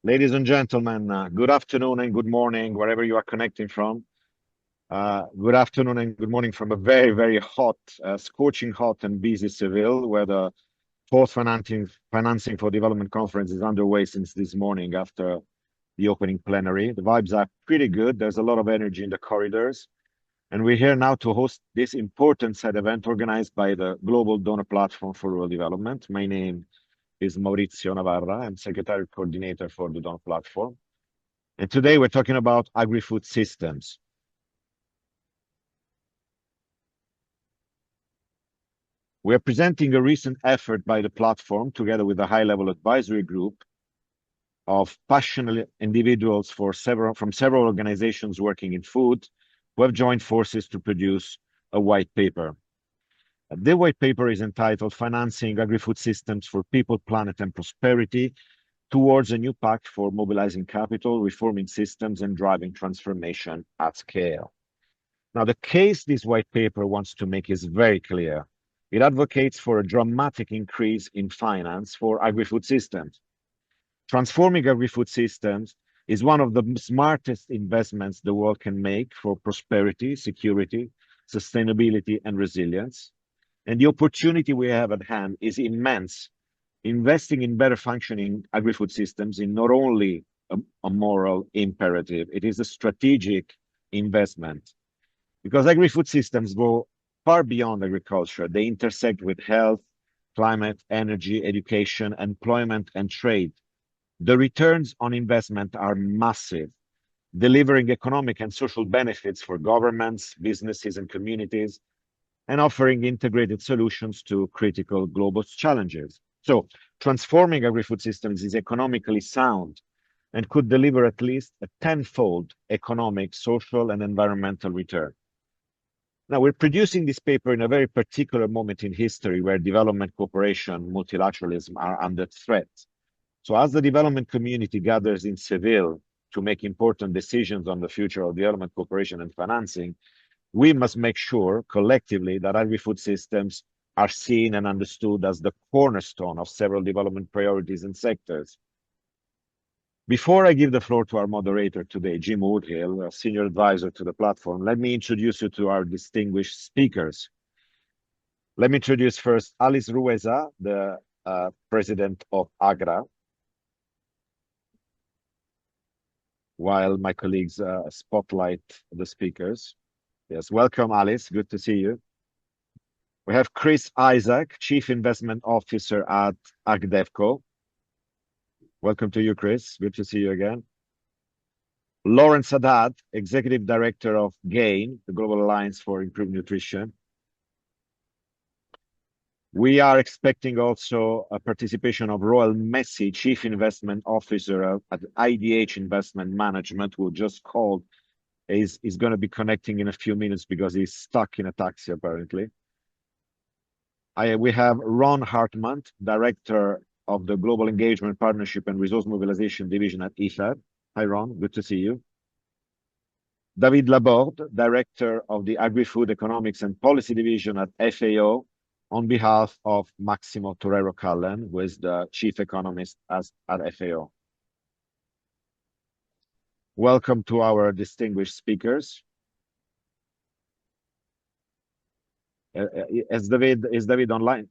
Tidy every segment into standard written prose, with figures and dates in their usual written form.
Ladies and gentlemen, good afternoon and good morning, wherever you are connecting from. Good afternoon and good morning from a very, very hot, scorching hot and busy Seville, where the fourth financing for development conference is underway since this morning after the opening plenary. The vibes are pretty good. There's a lot of energy in the corridors. And we're here now to host this important side event organized by the Global Donor Platform for Rural Development. My name is Maurizio Navarra. I'm Secretariat Coordinator for the Donor Platform. And today we're talking about Agrifood Systems. We're presenting a recent effort by the platform together with a high-level advisory group of passionate individuals from several organizations working in food who have joined forces to produce a white paper. The white paper is entitled Financing Agri-Food Systems for People, Planet and Prosperity towards a new pact for mobilizing capital, reforming systems and driving transformation at scale. Now, the case this white paper wants to make is very clear. It advocates for a dramatic increase in finance for agri-food systems. Transforming agri-food systems is one of the smartest investments the world can make for prosperity, security, sustainability, and resilience. And the opportunity we have at hand is immense. Investing in better functioning agri-food systems is not only a moral imperative, it is a strategic investment. Because agri-food systems go far beyond agriculture. They intersect with health, climate, energy, education, employment, and trade. The returns on investment are massive, delivering economic and social benefits for governments, businesses, and communities, and offering integrated solutions to critical global challenges. So transforming agri-food systems is economically sound and could deliver at least a tenfold economic, social, and environmental return. Now, we're producing this paper in a very particular moment in history where development cooperation, multilateralism are under threat. So as the development community gathers in Seville to make important decisions on the future of development cooperation and financing, we must make sure collectively that agri-food systems are seen and understood as the cornerstone of several development priorities and sectors. Before I give the floor to our moderator today, Jim Woodhill, a senior advisor to the platform, let me introduce you to our distinguished speakers. Let me introduce first Alice Ruhweza, the president of AGRA, while my colleagues spotlight the speakers. Yes, welcome, Alice. Good to see you. We have Chris Isaac, Chief Investment Officer at AgDevCo. Welcome to you, Chris. Good to see you again. Lawrence Haddad, Executive Director of GAIN, the Global Alliance for Improved Nutrition. We are expecting also a participation of Roel Messie, Chief Investment Officer at IDH Investment Management, who just called, is going to be connecting in a few minutes because he's stuck in a taxi, apparently. We have Ron Hartman, Director of the Global Engagement, Partnership and Resource Mobilization Division at IFAD. Hi, Ron. Good to see you. David Laborde, Director of the Agri-Food Economics and Policy Division at FAO, on behalf of Maximo Torero-Cullen, who is the Chief Economist at FAO. Welcome to our distinguished speakers. Is David online?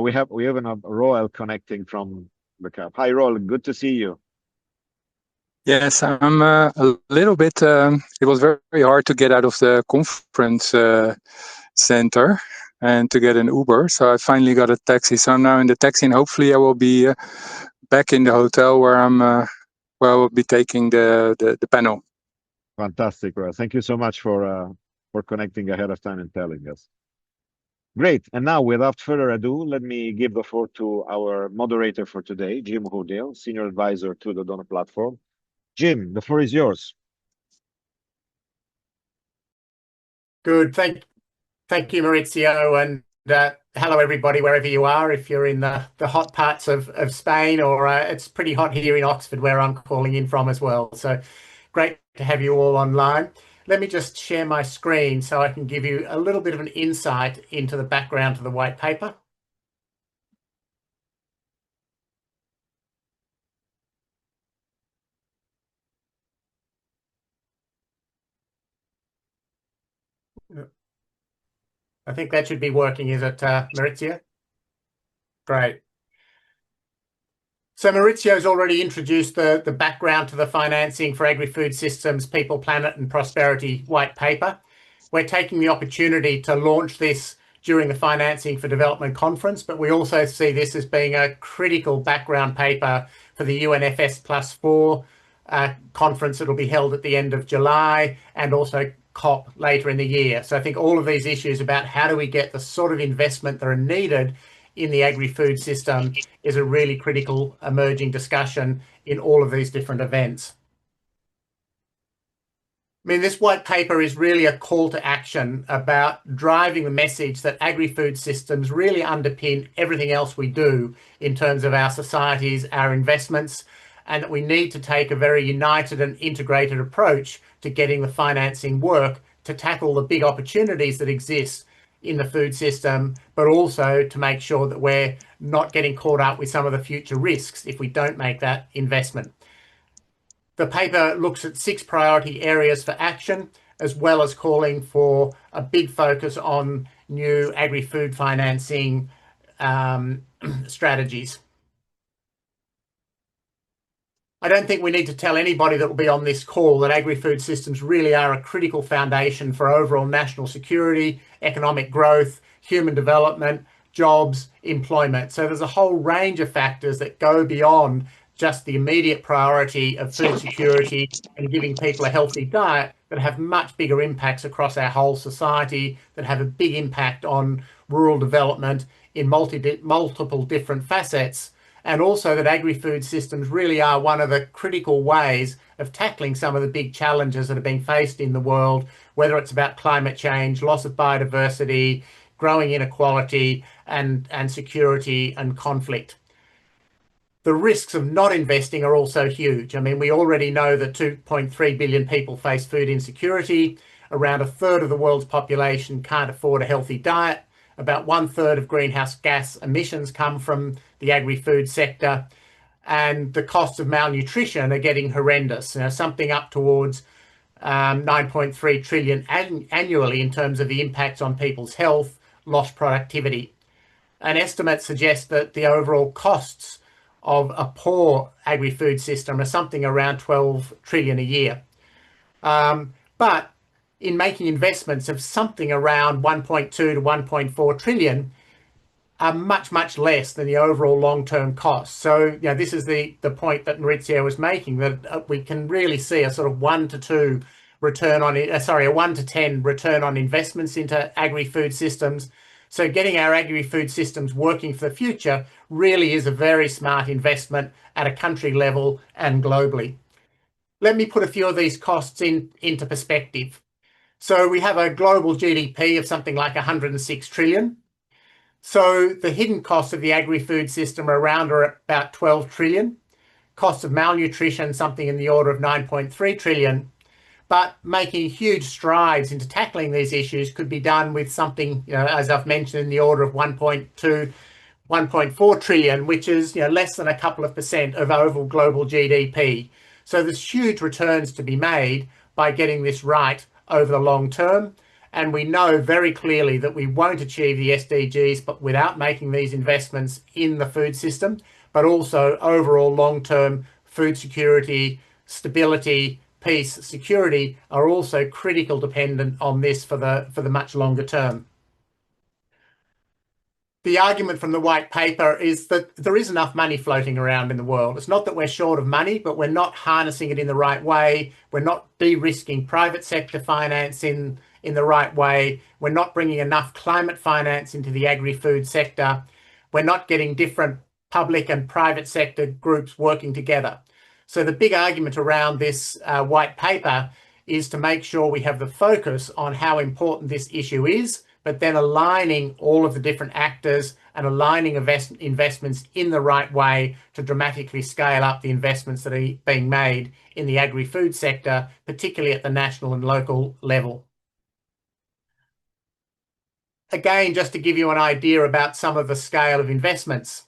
We have a Roel connecting from the camp. Hi, Roel. Good to see you. Yes, I'm a little bit. It was very, very hard to get out of the conference center and to get an Uber. So I finally got a taxi. So I'm now in the taxi, and hopefully I will be back in the hotel where where I will be taking the panel. Fantastic, Roel. Thank you so much for connecting ahead of time and telling us. Great. And now, without further ado, let me give the floor to our moderator for today, Jim Woodhill, Senior Advisor to the Donor Platform. Jim, the floor is yours. Good. Thank you, Maurizio, and hello, everybody, wherever you are. If you're in the hot parts of Spain, or it's pretty hot here in Oxford, where I'm calling in from as well. So great to have you all online. Let me just share my screen so I can give you a little bit of an insight into the background to the white paper. I think that should be working, is it, Maurizio? Great. So Maurizio's already introduced the background to the financing for Agrifood Systems, People, Planet and Prosperity white paper. We're taking the opportunity to launch this during the Financing for Development conference, but we also see this as being a critical background paper for the UNFS+4 conference that will be held at the end of July, and also COP later in the year. So I think all of these issues about how do we get the sort of investment that are needed in the agri-food system is a really critical emerging discussion in all of these different events. I mean, this white paper is really a call to action about driving the message that agri-food systems really underpin everything else we do in terms of our societies, our investments, and that we need to take a very united and integrated approach to getting the financing work to tackle the big opportunities that exist in the food system, but also to make sure that we're not getting caught up with some of the future risks if we don't make that investment. The paper looks at 6 priority areas for action, as well as calling for a big focus on new agri-food financing strategies. I don't think we need to tell anybody that will be on this call that agri-food systems really are a critical foundation for overall national security, economic growth, human development, jobs, employment. So there's a whole range of factors that go beyond just the immediate priority of food security and giving people a healthy diet, that have much bigger impacts across our whole society, that have a big impact on rural development in multiple different facets. And also that agri-food systems really are one of the critical ways of tackling some of the big challenges that are being faced in the world, whether it's about climate change, loss of biodiversity, growing inequality, and security and conflict. The risks of not investing are also huge. I mean, we already know that 2.3 billion people face food insecurity. Around a third of the world's population can't afford a healthy diet. About 1/3 of greenhouse gas emissions come from the agri-food sector, and the costs of malnutrition are getting horrendous. You know, something up towards 9.3 trillion annually in terms of the impacts on people's health, lost productivity. An estimate suggests that the overall costs of a poor agri-food system are something around 12 trillion a year. But in making investments of something around 1.2 to 1.4 trillion are much, much less than the overall long-term costs. So, you know, this is the point that Maurizio was making, that we can really see a sort of 1 to 2 return on it, a 1 to 10 return on investments into agri-food systems. So getting our agri-food systems working for the future really is a very smart investment at a country level and globally. Let me put a few of these costs into perspective. So we have a global GDP of something like 106 trillion. So the hidden costs of the agri-food system are about 12 trillion. Costs of malnutrition, something in the order of 9.3 trillion. But making huge strides into tackling these issues could be done with something, you know, as I've mentioned, in the order of 1.2, 1.4 trillion, which is, you know, less than a couple of % of overall global GDP. So there's huge returns to be made by getting this right over the long term. And we know very clearly that we won't achieve the SDGs but without making these investments in the food system, but also overall long-term food security, stability, peace, security are also critical dependent on this for the much longer term. The argument from the white paper is that there is enough money floating around in the world. It's not that we're short of money, but we're not harnessing it in the right way. We're not de-risking private sector finance in the right way. We're not bringing enough climate finance into the agri-food sector. We're not getting different public and private sector groups working together. So the big argument around this white paper is to make sure we have the focus on how important this issue is, but then aligning all of the different actors and aligning investments in the right way to dramatically scale up the investments that are being made in the agri-food sector, particularly at the national and local level. Again, just to give you an idea about some of the scale of investments.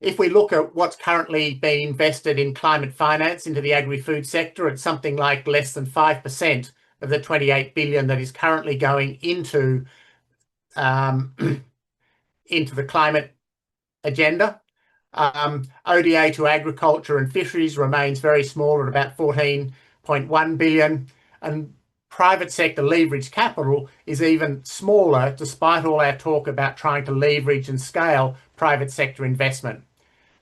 If we look at what's currently being invested in climate finance into the agri-food sector, it's something like less than 5% of the 28 billion that is currently going into into the climate agenda. ODA to agriculture and fisheries remains very small at about 14.1 billion, and private sector leverage capital is even smaller despite all our talk about trying to leverage and scale private sector investment.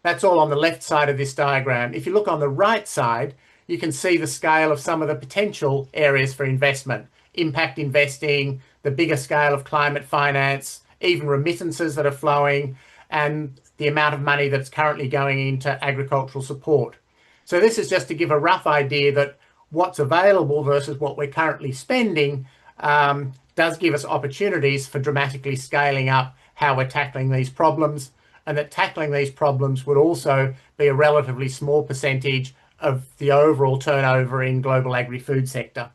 That's all on the left side of this diagram. If you look on the right side, you can see the scale of some of the potential areas for investment. Impact investing, the bigger scale of climate finance, even remittances that are flowing, and the amount of money that's currently going into agricultural support. So this is just to give a rough idea that what's available versus what we're currently spending does give us opportunities for dramatically scaling up how we're tackling these problems, and that tackling these problems would also be a relatively small percentage of the overall turnover in global agri-food sector.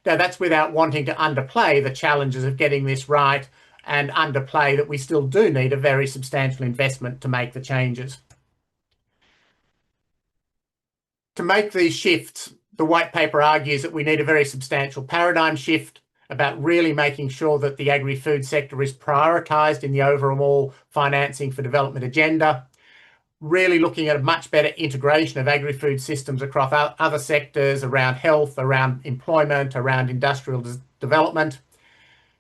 Now, that's without wanting to underplay the challenges of getting this right and underplay that we still do need a very substantial investment to make the changes. To make these shifts, the white paper argues that we need a very substantial paradigm shift about really making sure that the agri-food sector is prioritised in the overall financing for development agenda, really looking at a much better integration of agri-food systems across other sectors around health, around employment, around industrial development,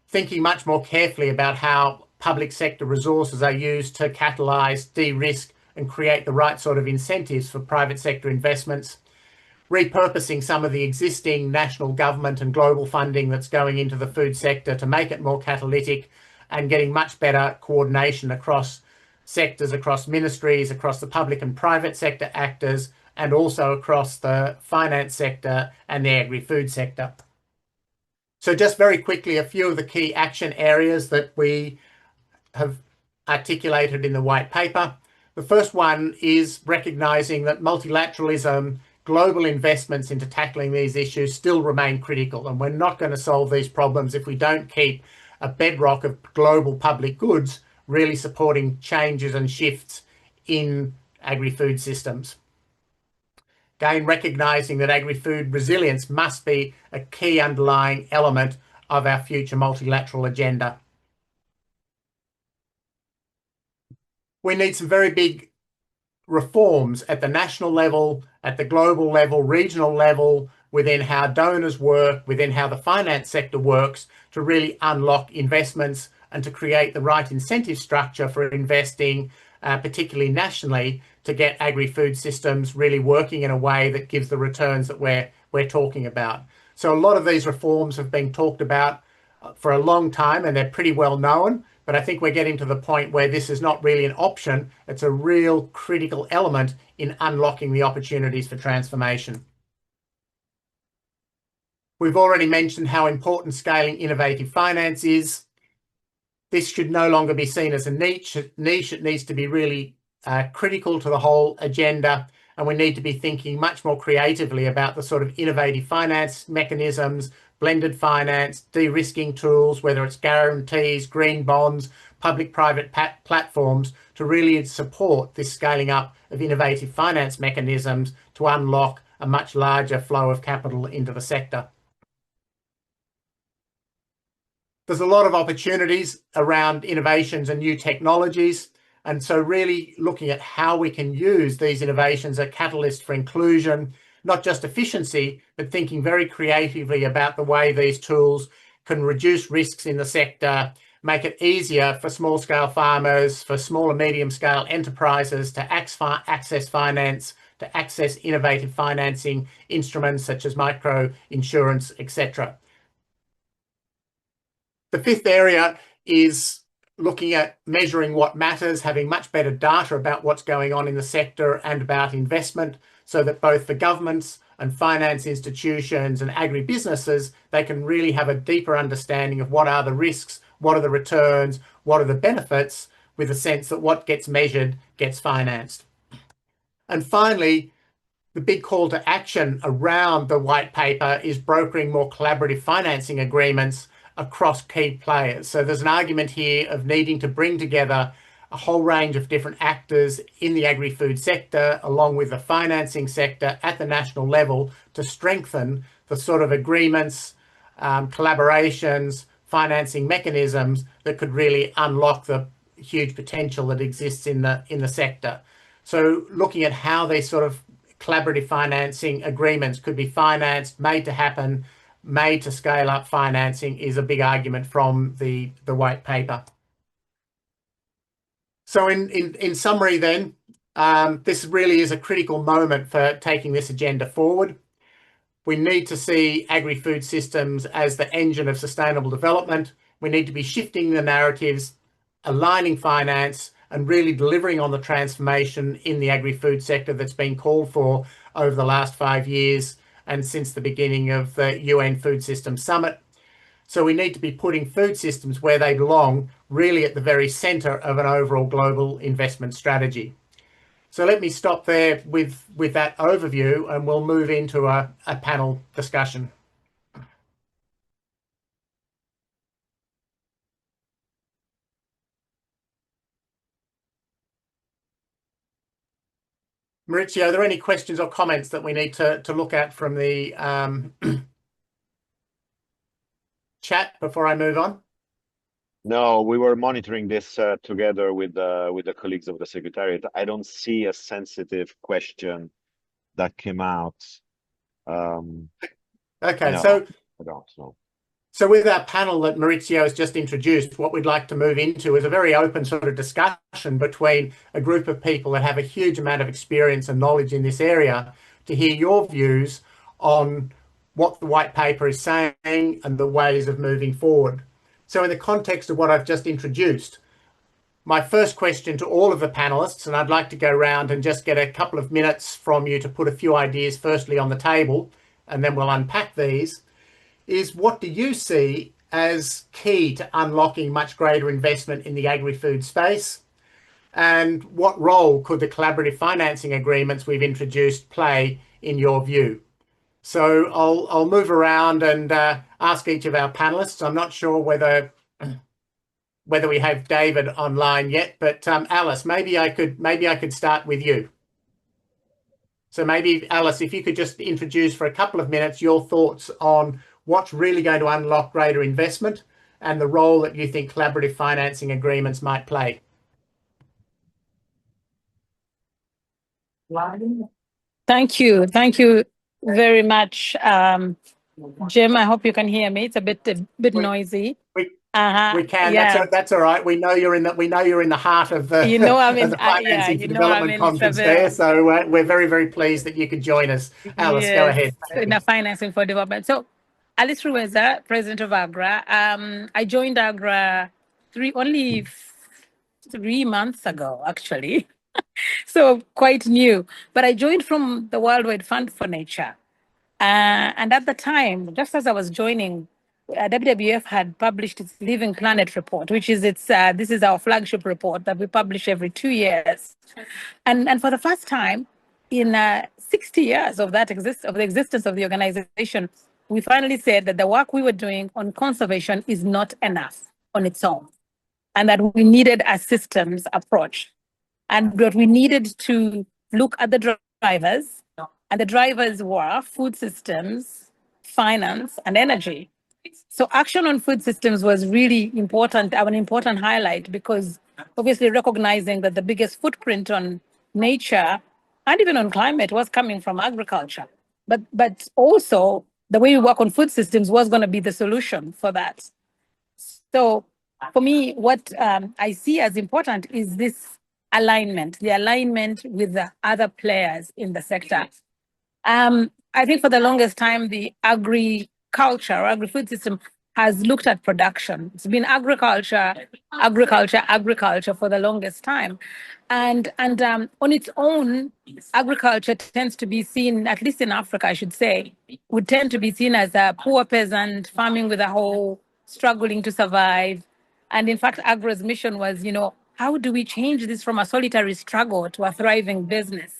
thinking much more carefully about how public sector resources are used to catalyse, de-risk and create the right sort of incentives for private sector investments, repurposing some of the existing national government and global funding that's going into the food sector to make it more catalytic, and getting much better coordination across sectors, across ministries, across the public and private sector actors, and also across the finance sector and the agri-food sector. So just very quickly, a few of the key action areas that we have articulated in the white paper. The first one is recognising that multilateralism, global investments into tackling these issues still remain critical, and we're not going to solve these problems if we don't keep a bedrock of global public goods really supporting changes and shifts in agri-food systems. Again, recognising that agri-food resilience must be a key underlying element of our future multilateral agenda. We need some very big reforms at the national level, at the global level, regional level, within how donors work, within how the finance sector works, to really unlock investments and to create the right incentive structure for investing, particularly nationally, to get agri-food systems really working in a way that gives the returns that we're talking about. So a lot of these reforms have been talked about for a long time, and they're pretty well known, but I think we're getting to the point where this is not really an option. It's a real critical element in unlocking the opportunities for transformation. We've already mentioned how important scaling innovative finance is. This should no longer be seen as a niche. It needs to be really critical to the whole agenda, and we need to be thinking much more creatively about the sort of innovative finance mechanisms, blended finance, de-risking tools, whether it's guarantees, green bonds, public-private platforms, to really support this scaling up of innovative finance mechanisms to unlock a much larger flow of capital into the sector. There's a lot of opportunities around innovations and new technologies, and so really looking at how we can use these innovations as a catalyst for inclusion, not just efficiency, but thinking very creatively about the way these tools can reduce risks in the sector, make it easier for small-scale farmers, for small and medium-scale enterprises to access finance, to access innovative financing instruments such as micro-insurance, etc. The fifth area is looking at measuring what matters, having much better data about what's going on in the sector and about investment, so that both the governments and finance institutions and agribusinesses, they can really have a deeper understanding of what are the risks, what are the returns, what are the benefits, with a sense that what gets measured gets financed. And finally, the big call to action around the white paper is brokering more collaborative financing agreements across key players. So there's an argument here of needing to bring together a whole range of different actors in the agri-food sector, along with the financing sector at the national level, to strengthen the sort of agreements, collaborations, financing mechanisms that could really unlock the huge potential that exists in the sector. So looking at how these sort of collaborative financing agreements could be financed, made to happen, made to scale up financing is a big argument from the white paper. So in summary then, this really is a critical moment for taking this agenda forward. We need to see agri-food systems as the engine of sustainable development. We need to be shifting the narratives, aligning finance, and really delivering on the transformation in the agri-food sector that's been called for over the last 5 years and since the beginning of the UN Food Systems Summit. So we need to be putting food systems where they belong, really at the very centre of an overall global investment strategy. So let me stop there with that overview, and we'll move into a panel discussion. Maurizio, are there any questions or comments that we need to look at from the chat before I move on? No, we were monitoring this together with the colleagues of the Secretariat. I don't see a sensitive question that came out. Okay, no, so I don't know. So with our panel that Maurizio has just introduced, what we'd like to move into is a very open sort of discussion between a group of people that have a huge amount of experience and knowledge in this area to hear your views on what the white paper is saying and the ways of moving forward. So in the context of what I've just introduced, my first question to all of the panelists, and I'd like to go around and just get a couple of minutes from you to put a few ideas firstly on the table, and then we'll unpack these, is what do you see as key to unlocking much greater investment in the agri-food space? And what role could the collaborative financing agreements we've introduced play in your view? So I'll move around and ask each of our panelists. I'm not sure whether we have David online yet, but Alice, maybe I could start with you. So maybe Alice, if you could just introduce for a couple of minutes your thoughts on what's really going to unlock greater investment and the role that you think collaborative financing agreements might play. Thank you. Thank you very much, Jim. I hope you can hear me. It's a bit noisy. We can. Yeah. That's all right. We know you're in the heart of the, I'm in, the financing for development conference there. So we're very, very pleased that you could join us. Alice, yes, go ahead. In the financing for development. So Alice Ruhweza, president of AGRA. I joined AGRA only 3 months ago, actually. So quite new. But I joined from the Worldwide Fund for Nature. And at the time, just as I was joining, WWF had published its Living Planet report, which is this is our flagship report that we publish every 2 years. And for the first time in 60 years of the existence of the organization, we finally said that the work we were doing on conservation is not enough on its own, and that we needed a systems approach, and that we needed to look at the drivers, and the drivers were food systems, finance, and energy. So action on food systems was really important, an important highlight, because obviously recognizing that the biggest footprint on nature and even on climate was coming from agriculture. But also the way we work on food systems was going to be the solution for that. So for me, what I see as important is this alignment, the alignment with the other players in the sector. I think for the longest time, the agriculture or agri-food system has looked at production. It's been agriculture for the longest time. And on its own, agriculture tends to be seen, at least in Africa, I should say, would tend to be seen as a poor peasant farming with a hoe, struggling to survive. And in fact, AGRA's mission was, how do we change this from a solitary struggle to a thriving business?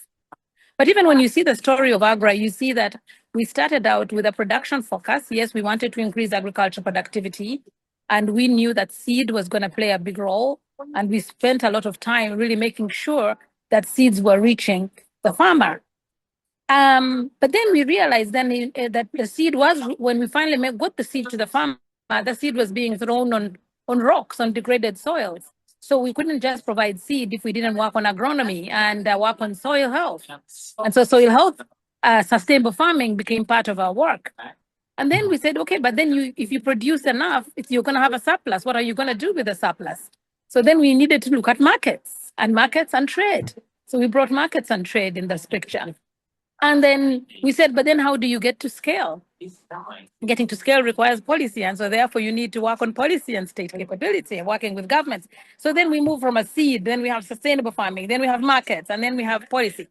But even when you see the story of AGRA, you see that we started out with a production focus. Yes, we wanted to increase agriculture productivity, and we knew that seed was going to play a big role. And we spent a lot of time really making sure that seeds were reaching the farmer. But then we realized that the seed was, when we finally got the seed to the farmer, the seed was being thrown on rocks, on degraded soils. So we couldn't just provide seed if we didn't work on agronomy and work on soil health. And so soil health, sustainable farming became part of our work. And then we said, okay, but then if you produce enough, you're going to have a surplus. What are you going to do with the surplus? So then we needed to look at markets and trade. So we brought markets and trade in this picture. And then we said, but then how do you get to scale? Getting to scale requires policy. And so therefore you need to work on policy and state capability, working with governments. So then we move from a seed, then we have sustainable farming, then we have markets, and then we have policy.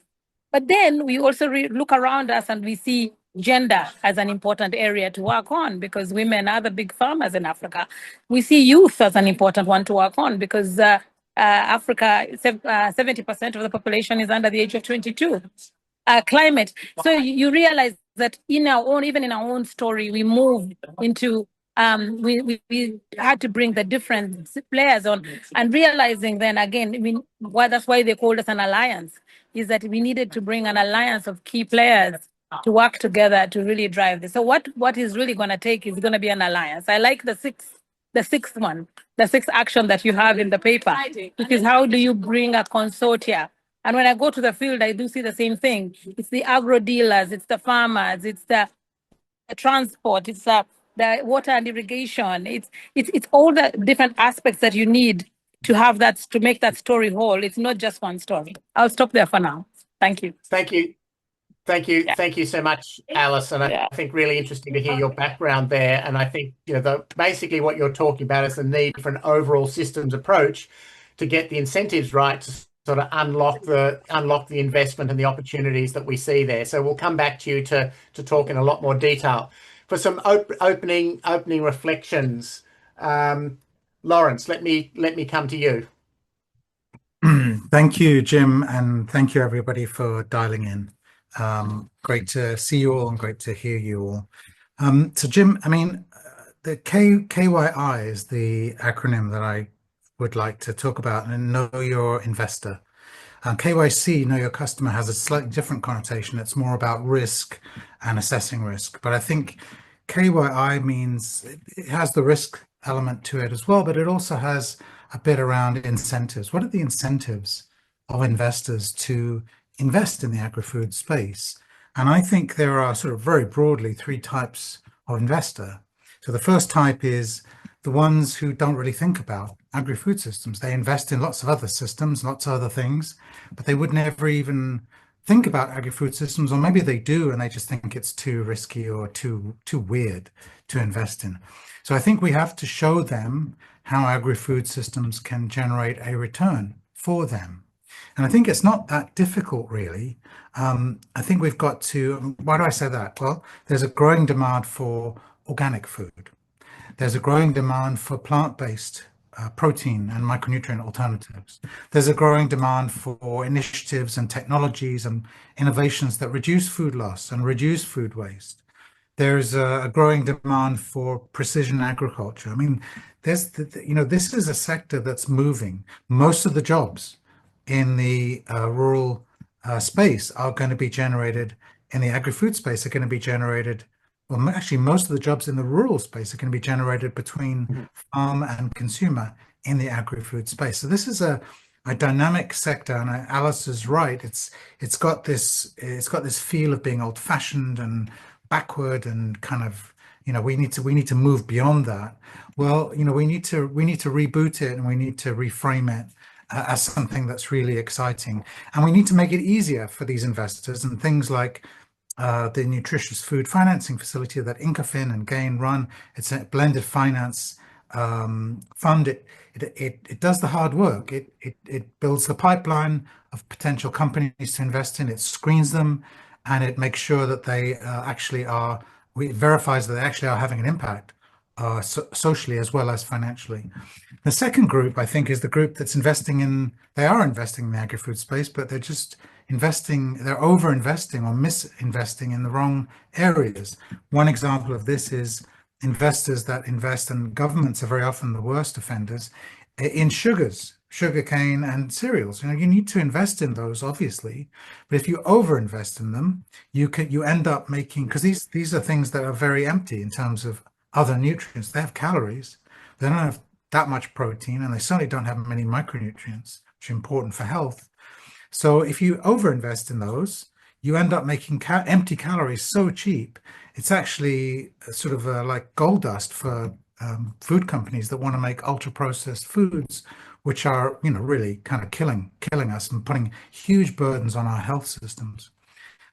But then we also look around us and we see gender as an important area to work on, because women are the big farmers in Africa. We see youth as an important one to work on, because Africa, 70% of the population is under the age of 22. Climate. So you realize that even in our own story, we moved into, we had to bring the different players on, and realizing then again, that's why they called us an alliance, is that we needed to bring an alliance of key players to work together to really drive this. So what is really going to take is going to be an alliance. I like the sixth action that you have in the paper, which is how do you bring a consortia? And when I go to the field, I do see the same thing. It's the agro dealers, it's the farmers, it's the transport, it's the water and irrigation. It's all the different aspects that you need to have that, to make that story whole. It's not just one story. I'll stop there for now. Thank you. Thank you. Thank you. Yeah. Thank you so much, Alice. And I think really interesting to hear your background there. And I think, basically what you're talking about is the need for an overall systems approach to get the incentives right to sort of unlock the investment and the opportunities that we see there. So we'll come back to you to talk in a lot more detail. For some opening reflections, Lawrence, let me come to you. Thank you, Jim, and thank you everybody for dialing in. Great to see you all and great to hear you all. So Jim, the KYI is the acronym that I would like to talk about, and know your investor. KYC, know your customer, has a slightly different connotation. It's more about risk and assessing risk. But I think KYI means it has the risk element to it as well, but it also has a bit around incentives. What are the incentives of investors to invest in the agri-food space? And I think there are sort of very broadly 3 types of investor. So the first type is the ones who don't really think about agri-food systems. They invest in lots of other systems, lots of other things, but they would never even think about agri-food systems, or maybe they do and they just think it's too risky or too weird to invest in. So I think we have to show them how agri-food systems can generate a return for them. And I think it's not that difficult, really. I think we've got to, why do I say that? Well, there's a growing demand for organic food. There's a growing demand for plant-based protein and micronutrient alternatives. There's a growing demand for initiatives and technologies and innovations that reduce food loss and reduce food waste. There's a growing demand for precision agriculture. This is a sector that's moving. Most of the jobs in the rural space are going to be generated, in the agri-food space are going to be generated, well, actually most of the jobs in the rural space are going to be generated between farm and consumer in the agri-food space. So this is a dynamic sector, and Alice is right. It's got this feel of being old-fashioned and backward, and kind of, we need to move beyond that. Well, we need to reboot it, and we need to reframe it as something that's really exciting, and we need to make it easier for these investors. And things like the nutritious food financing facility that Incafin and Gain run, it's a blended finance fund. It does the hard work. It builds the pipeline of potential companies to invest in. It screens them, and it makes sure that they it verifies that they actually are having an impact socially as well as financially. The second group, I think, is the group that's investing in the agri-food space, but they're just they're over-investing or misinvesting in the wrong areas. One example of this is investors that invest, and governments are very often the worst offenders, in sugarcane and cereals. You need to invest in those, obviously, but if you over-invest in them, you end up making, because these are things that are very empty in terms of other nutrients. They have calories. They don't have that much protein, and they certainly don't have many micronutrients, which are important for health. So if you overinvest in those, you end up making empty calories so cheap, it's actually sort of like gold dust for food companies that want to make ultra processed foods, which are, really kind of killing us and putting huge burdens on our health systems.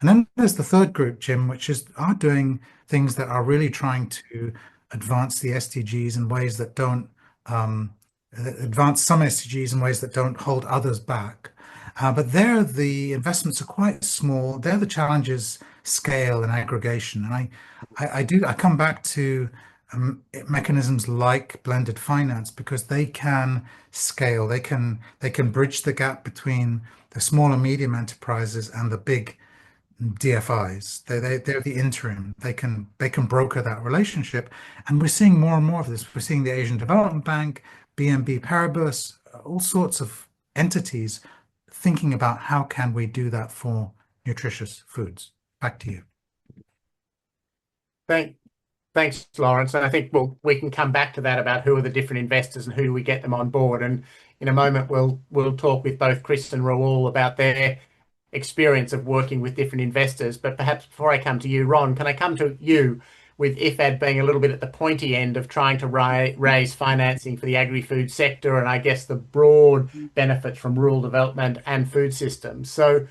And then there's the third group, Jim, which are doing things that are really trying to advance the SDGs in ways that don't advance some SDGs in ways that don't hold others back. But there, the investments are quite small. There, the challenge is scale and aggregation. And I come back to mechanisms like blended finance because they can scale. They can bridge the gap between the small and medium enterprises and the big DFIs. They're the interim. They can broker that relationship, and we're seeing more and more of this. We're seeing the Asian Development Bank, BNP Paribas, all sorts of entities thinking about how can we do that for nutritious foods. Back to you. Thanks, Lawrence. And I think we can come back to that about who are the different investors and who do we get them on board. And in a moment, we'll talk with both Chris and Roel about their experience of working with different investors. But perhaps before I come to you, Ron, can I come to you with IFAD being a little bit at the pointy end of trying to raise financing for the agri-food sector and I guess the broad benefits from rural development and food systems. So,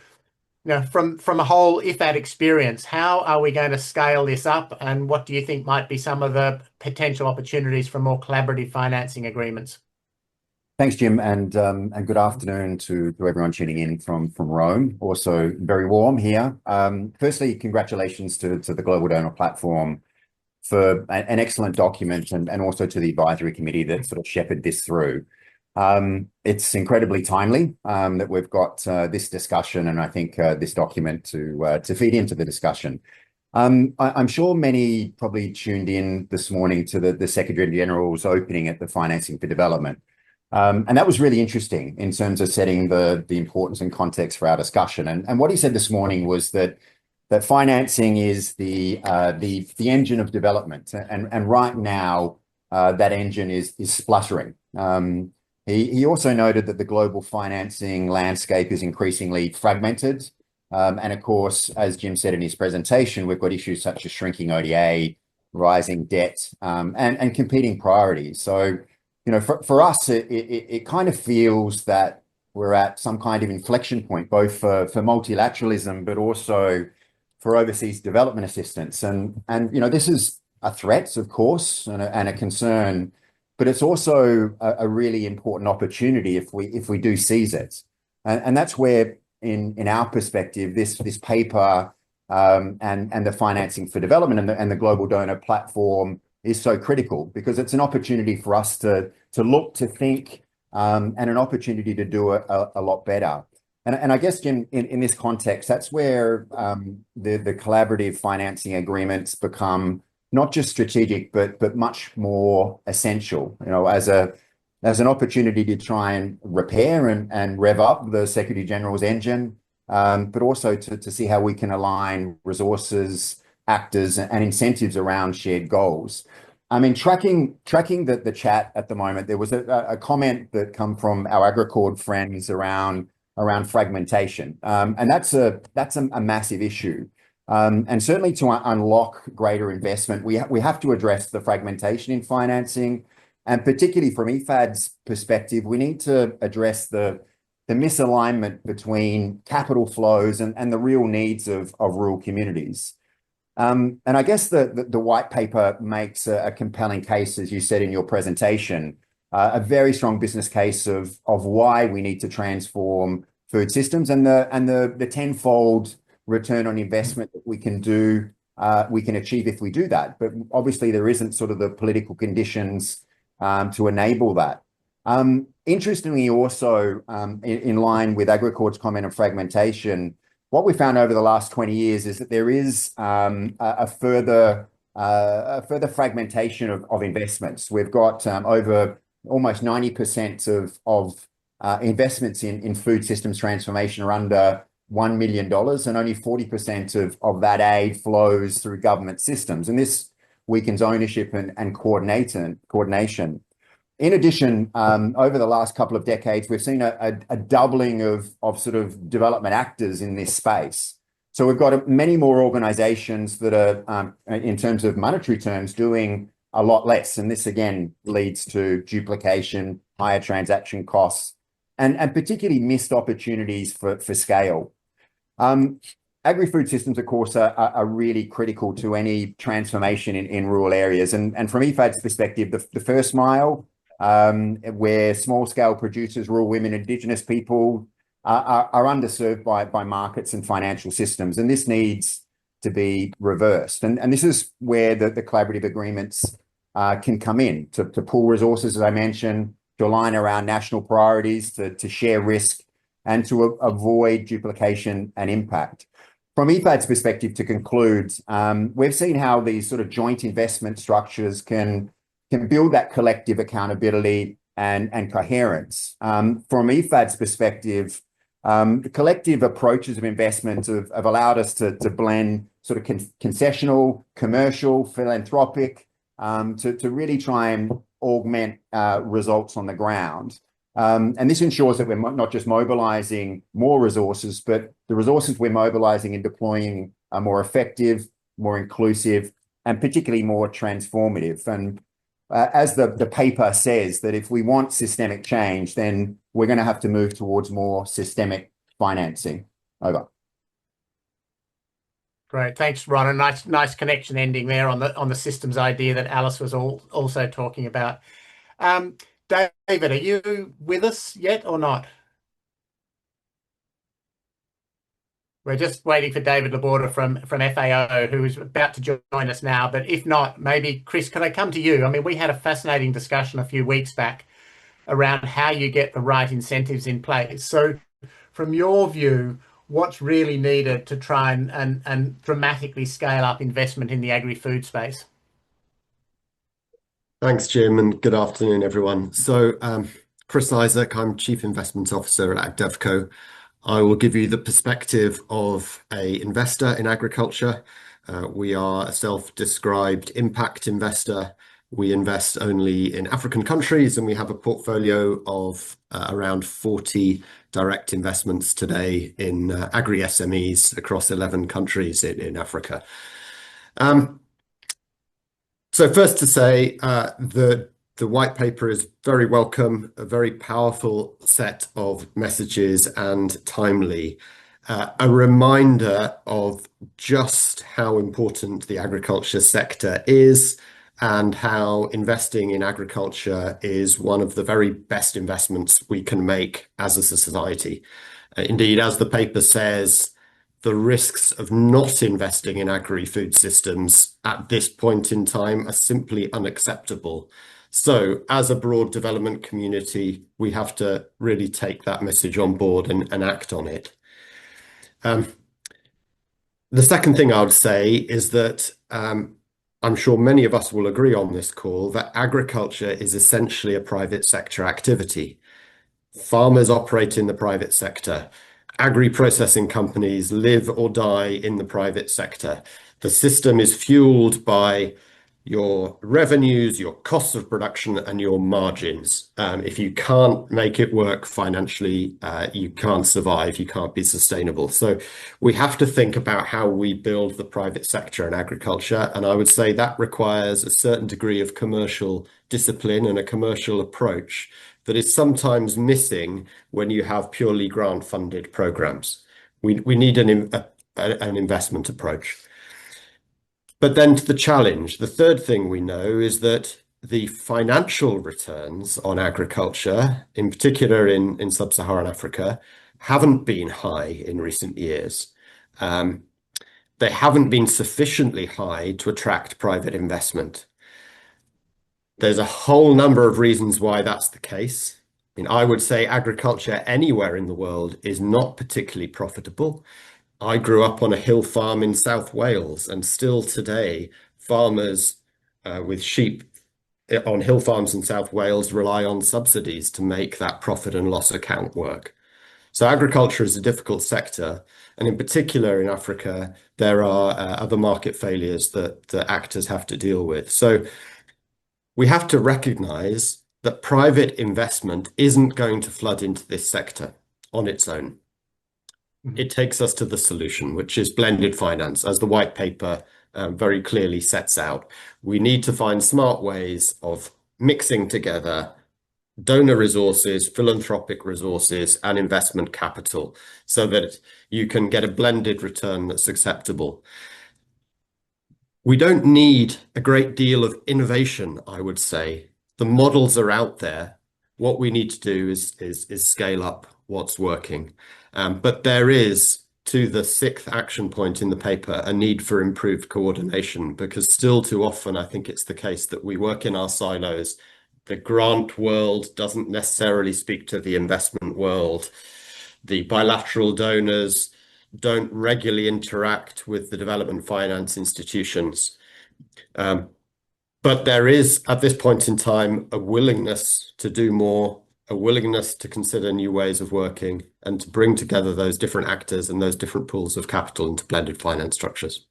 from a whole IFAD experience, how are we going to scale this up, and what do you think might be some of the potential opportunities for more collaborative financing agreements? Thanks, Jim, and good afternoon to everyone tuning in from Rome. Also very warm here. Firstly, congratulations to the Global Donor Platform for an excellent document, and also to the advisory committee that sort of shepherded this through. It's incredibly timely that we've got this discussion, and I think this document to feed into the discussion. I'm sure many probably tuned in this morning to the Secretary General's opening at the Financing for Development. And that was really interesting in terms of setting the importance and context for our discussion. And what he said this morning was that financing is the engine of development, and right now that engine is spluttering. He also noted that the global financing landscape is increasingly fragmented, and of course, as Jim said in his presentation, we've got issues such as shrinking ODA, rising debt, and competing priorities. So, for us, it kind of feels that we're at some kind of inflection point, both for multilateralism, but also for overseas development assistance. And this is a threat, of course, and a concern, but it's also a really important opportunity if we do seize it. And that's where, in our perspective, this paper and the Financing for Development and the Global Donor Platform is so critical, because it's an opportunity for us to look, to think, and an opportunity to do a lot better. And I guess, Jim, in this context, that's where the collaborative financing agreements become not just strategic, but much more essential, as an opportunity to try and repair and rev up the Secretary General's engine, but also to see how we can align resources, actors, and incentives around shared goals. I mean, tracking the chat at the moment, there was a comment that come from our AgriCord friends around fragmentation, and that's a massive issue. And certainly to unlock greater investment, we have to address the fragmentation in financing, and particularly from IFAD's perspective, we need to address the misalignment between capital flows and the real needs of rural communities. And I guess the white paper makes a compelling case, as you said in your presentation, a very strong business case of why we need to transform food systems, and the tenfold return on investment that we can achieve if we do that. But obviously there isn't sort of the political conditions to enable that. Interestingly, also in line with AgriCord's comment on fragmentation, what we found over the last 20 years is that there is a further fragmentation of investments. We've got over almost 90% of investments in food systems transformation are under $1 million, and only 40% of that aid flows through government systems. And this weakens ownership and coordination. In addition, over the last couple of decades, we've seen a doubling of sort of development actors in this space. So we've got many more organizations that are, in terms of monetary terms, doing a lot less. And this, again, leads to duplication, higher transaction costs, and particularly missed opportunities for scale. Agri-food systems, of course, are really critical to any transformation in rural areas. And from IFAD's perspective, the first mile, where small-scale producers, rural women, Indigenous people are underserved by markets and financial systems. And this needs to be reversed. And this is where the collaborative agreements can come in, to pool resources, as I mentioned, to align around national priorities, to share risk, and to avoid duplication and impact. From IFAD's perspective, to conclude, we've seen how these sort of joint investment structures can build that collective accountability and coherence. From IFAD's perspective, the collective approaches of investment have allowed us to blend sort of concessional, commercial, philanthropic, to really try and augment results on the ground. And this ensures that we're not just mobilizing more resources, but the resources we're mobilizing and deploying are more effective, more inclusive, and particularly more transformative. And as the paper says, that if we want systemic change, then we're going to have to move towards more systemic financing. Over. Great, thanks, Ron. A nice connection ending there on the systems idea that Alice was also talking about. David, are you with us yet or not? We're just waiting for David Laborde from FAO, who is about to join us now. But if not, maybe, Chris, can I come to you? I mean, we had a fascinating discussion a few weeks back around how you get the right incentives in place. So from your view, what's really needed to try and dramatically scale up investment in the agri-food space? Thanks, Jim, and good afternoon, everyone. So, Chris Isaac, I'm Chief Investment Officer at AgDevCo. I will give you the perspective of an investor in agriculture. We are a self-described impact investor. We invest only in African countries, and we have a portfolio of around 40 direct investments today in agri-SMEs across 11 countries in Africa. So first to say, the white paper is very welcome, a very powerful set of messages and timely. A reminder of just how important the agriculture sector is and how investing in agriculture is one of the very best investments we can make as a society. Indeed, as the paper says, the risks of not investing in agri-food systems at this point in time are simply unacceptable. So as a broad development community, we have to really take that message on board and act on it. The second thing I would say is that I'm sure many of us will agree on this call that agriculture is essentially a private sector activity. Farmers operate in the private sector. Agri-processing companies live or die in the private sector. The system is fueled by your revenues, your costs of production, and your margins. If you can't make it work financially, you can't survive, you can't be sustainable. So we have to think about how we build the private sector in agriculture. And I would say that requires a certain degree of commercial discipline and a commercial approach that is sometimes missing when you have purely grant-funded programs. We need an investment approach. But then to the challenge, the third thing we know is that the financial returns on agriculture, in particular in sub-Saharan Africa, haven't been high in recent years. They haven't been sufficiently high to attract private investment. There's a whole number of reasons why that's the case. I mean, I would say agriculture anywhere in the world is not particularly profitable. I grew up on a hill farm in South Wales, and still today, farmers with sheep on hill farms in South Wales rely on subsidies to make that profit and loss account work. So agriculture is a difficult sector, and in particular in Africa, there are other market failures that actors have to deal with. So we have to recognize that private investment isn't going to flood into this sector on its own. It takes us to the solution, which is blended finance, as the white paper very clearly sets out. We need to find smart ways of mixing together donor resources, philanthropic resources, and investment capital so that you can get a blended return that's acceptable. We don't need a great deal of innovation, I would say. The models are out there. What we need to do is scale up what's working. But there is, to the 6th action point in the paper, a need for improved coordination, because still too often, I think it's the case that we work in our silos. The grant world doesn't necessarily speak to the investment world. The bilateral donors don't regularly interact with the development finance institutions. But there is, at this point in time, a willingness to do more, a willingness to consider new ways of working, and to bring together those different actors and those different pools of capital into blended finance structures.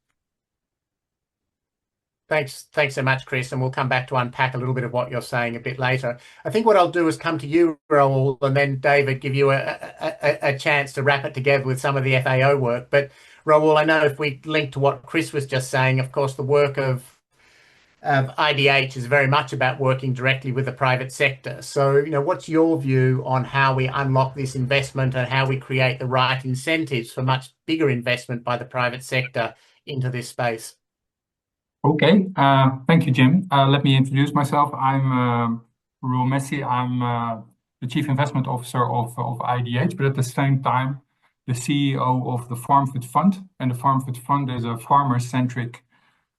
Thanks so much, Chris, and we'll come back to unpack a little bit of what you're saying a bit later. I think what I'll do is come to you, Roel, and then David, give you a chance to wrap it together with some of the FAO work. But Roel, I know if we link to what Chris was just saying, of course, the work of IDH is very much about working directly with the private sector. So, what's your view on how we unlock this investment and how we create the right incentives for much bigger investment by the private sector into this space? Okay, thank you, Jim. Let me introduce myself. I'm Roel Messie. I'm the Chief Investment Officer of IDH, but at the same time, the CEO of the FarmFood Fund. And the FarmFood Fund is a farmer-centric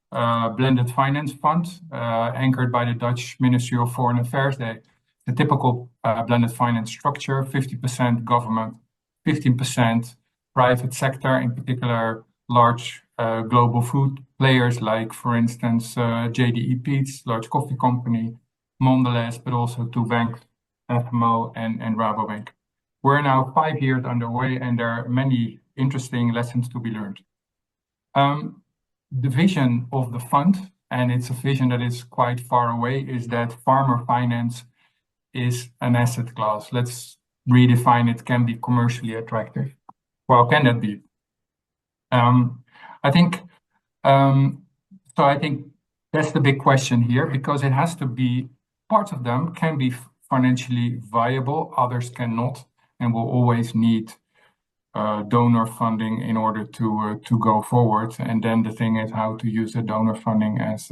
blended finance fund anchored by the Dutch Ministry of Foreign Affairs. The typical blended finance structure, 50% government, 15% private sector, in particular large global food players like, for instance, JDE Peet's, large coffee company, Mondelez, but also two banks, FMO and Rabobank. We're now 5 years underway, and there are many interesting lessons to be learned. The vision of the fund, and it's a vision that is quite far away, is that farmer finance is an asset class. Let's redefine it, can be commercially attractive. Well, can that be? I think that's the big question here, because it has to be, parts of them can be financially viable, others cannot, and will always need donor funding in order to go forward. And then the thing is how to use the donor funding as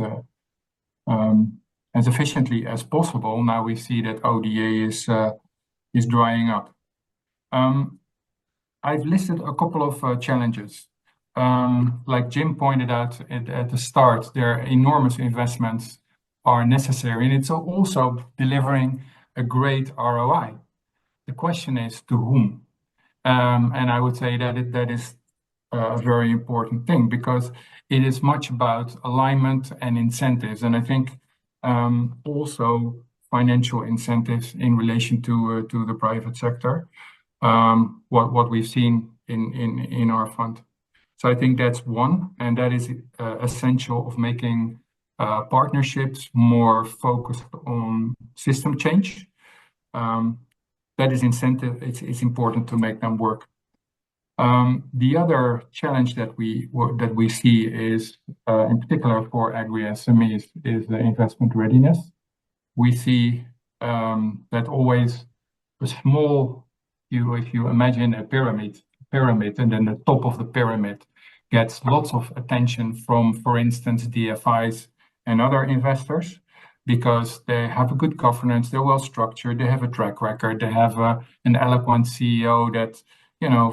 efficiently as possible. Now we see that ODA is drying up. I've listed a couple of challenges. Like Jim pointed out at the start, there are enormous investments are necessary, and it's also delivering a great ROI. The question is, to whom? And I would say that is a very important thing, because it is much about alignment and incentives. And I think also financial incentives in relation to the private sector, what we've seen in our fund. So I think that's one, and that is essential of making partnerships more focused on system change. That is incentive. It's important to make them work. The other challenge that we see is, in particular for agri-SMEs, is the investment readiness. We see that always a small, if you imagine a pyramid, and then the top of the pyramid gets lots of attention from, for instance, DFIs and other investors, because they have a good governance, they're well structured, they have a track record, they have an eloquent CEO that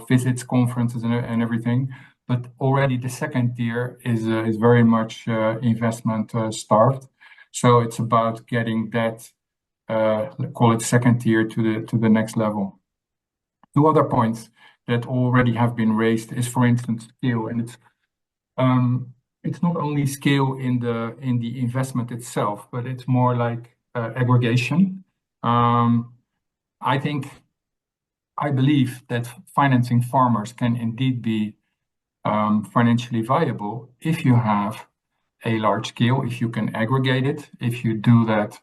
visits conferences and everything. But already the second tier is very much investment starved. So it's about getting that, call it second tier, to the next level. Two other points that already have been raised is, for instance, scale, and it's not only scale in the investment itself, but it's more like aggregation. I think I believe that financing farmers can indeed be financially viable if you have a large scale, if you can aggregate it, if you do that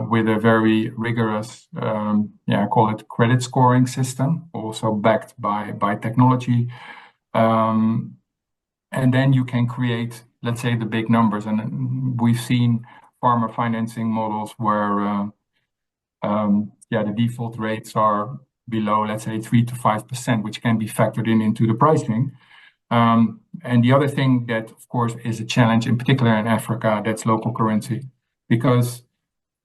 with a very rigorous, I call it credit scoring system, also backed by technology. And then you can create, let's say, the big numbers. And we've seen farmer financing models where the default rates are below, let's say, 3 to 5%, which can be factored into the pricing. And the other thing that, of course, is a challenge, in particular in Africa, that's local currency, because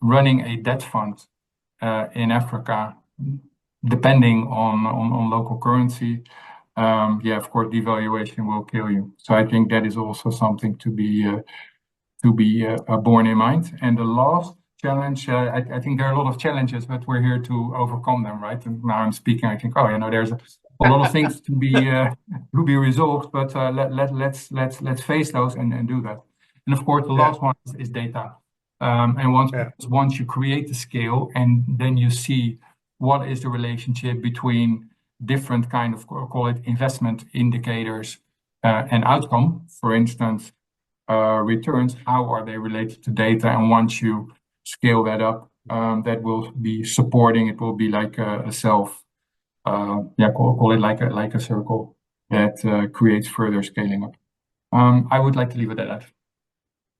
running a debt fund in Africa, depending on local currency, of course, devaluation will kill you. So I think that is also something to be borne in mind. And the last challenge, I think there are a lot of challenges, but we're here to overcome them, right? And now I'm speaking, I think, there's a lot of things to be resolved, but let's face those and do that. And of course, the last one is data. And once you create the scale, and then you see what is the relationship between different kind of, call it, investment indicators and outcome, for instance, returns, how are they related to data? And once you scale that up, that will be supporting, it will be like a self, call it like a circle that creates further scaling up. I would like to leave it at that.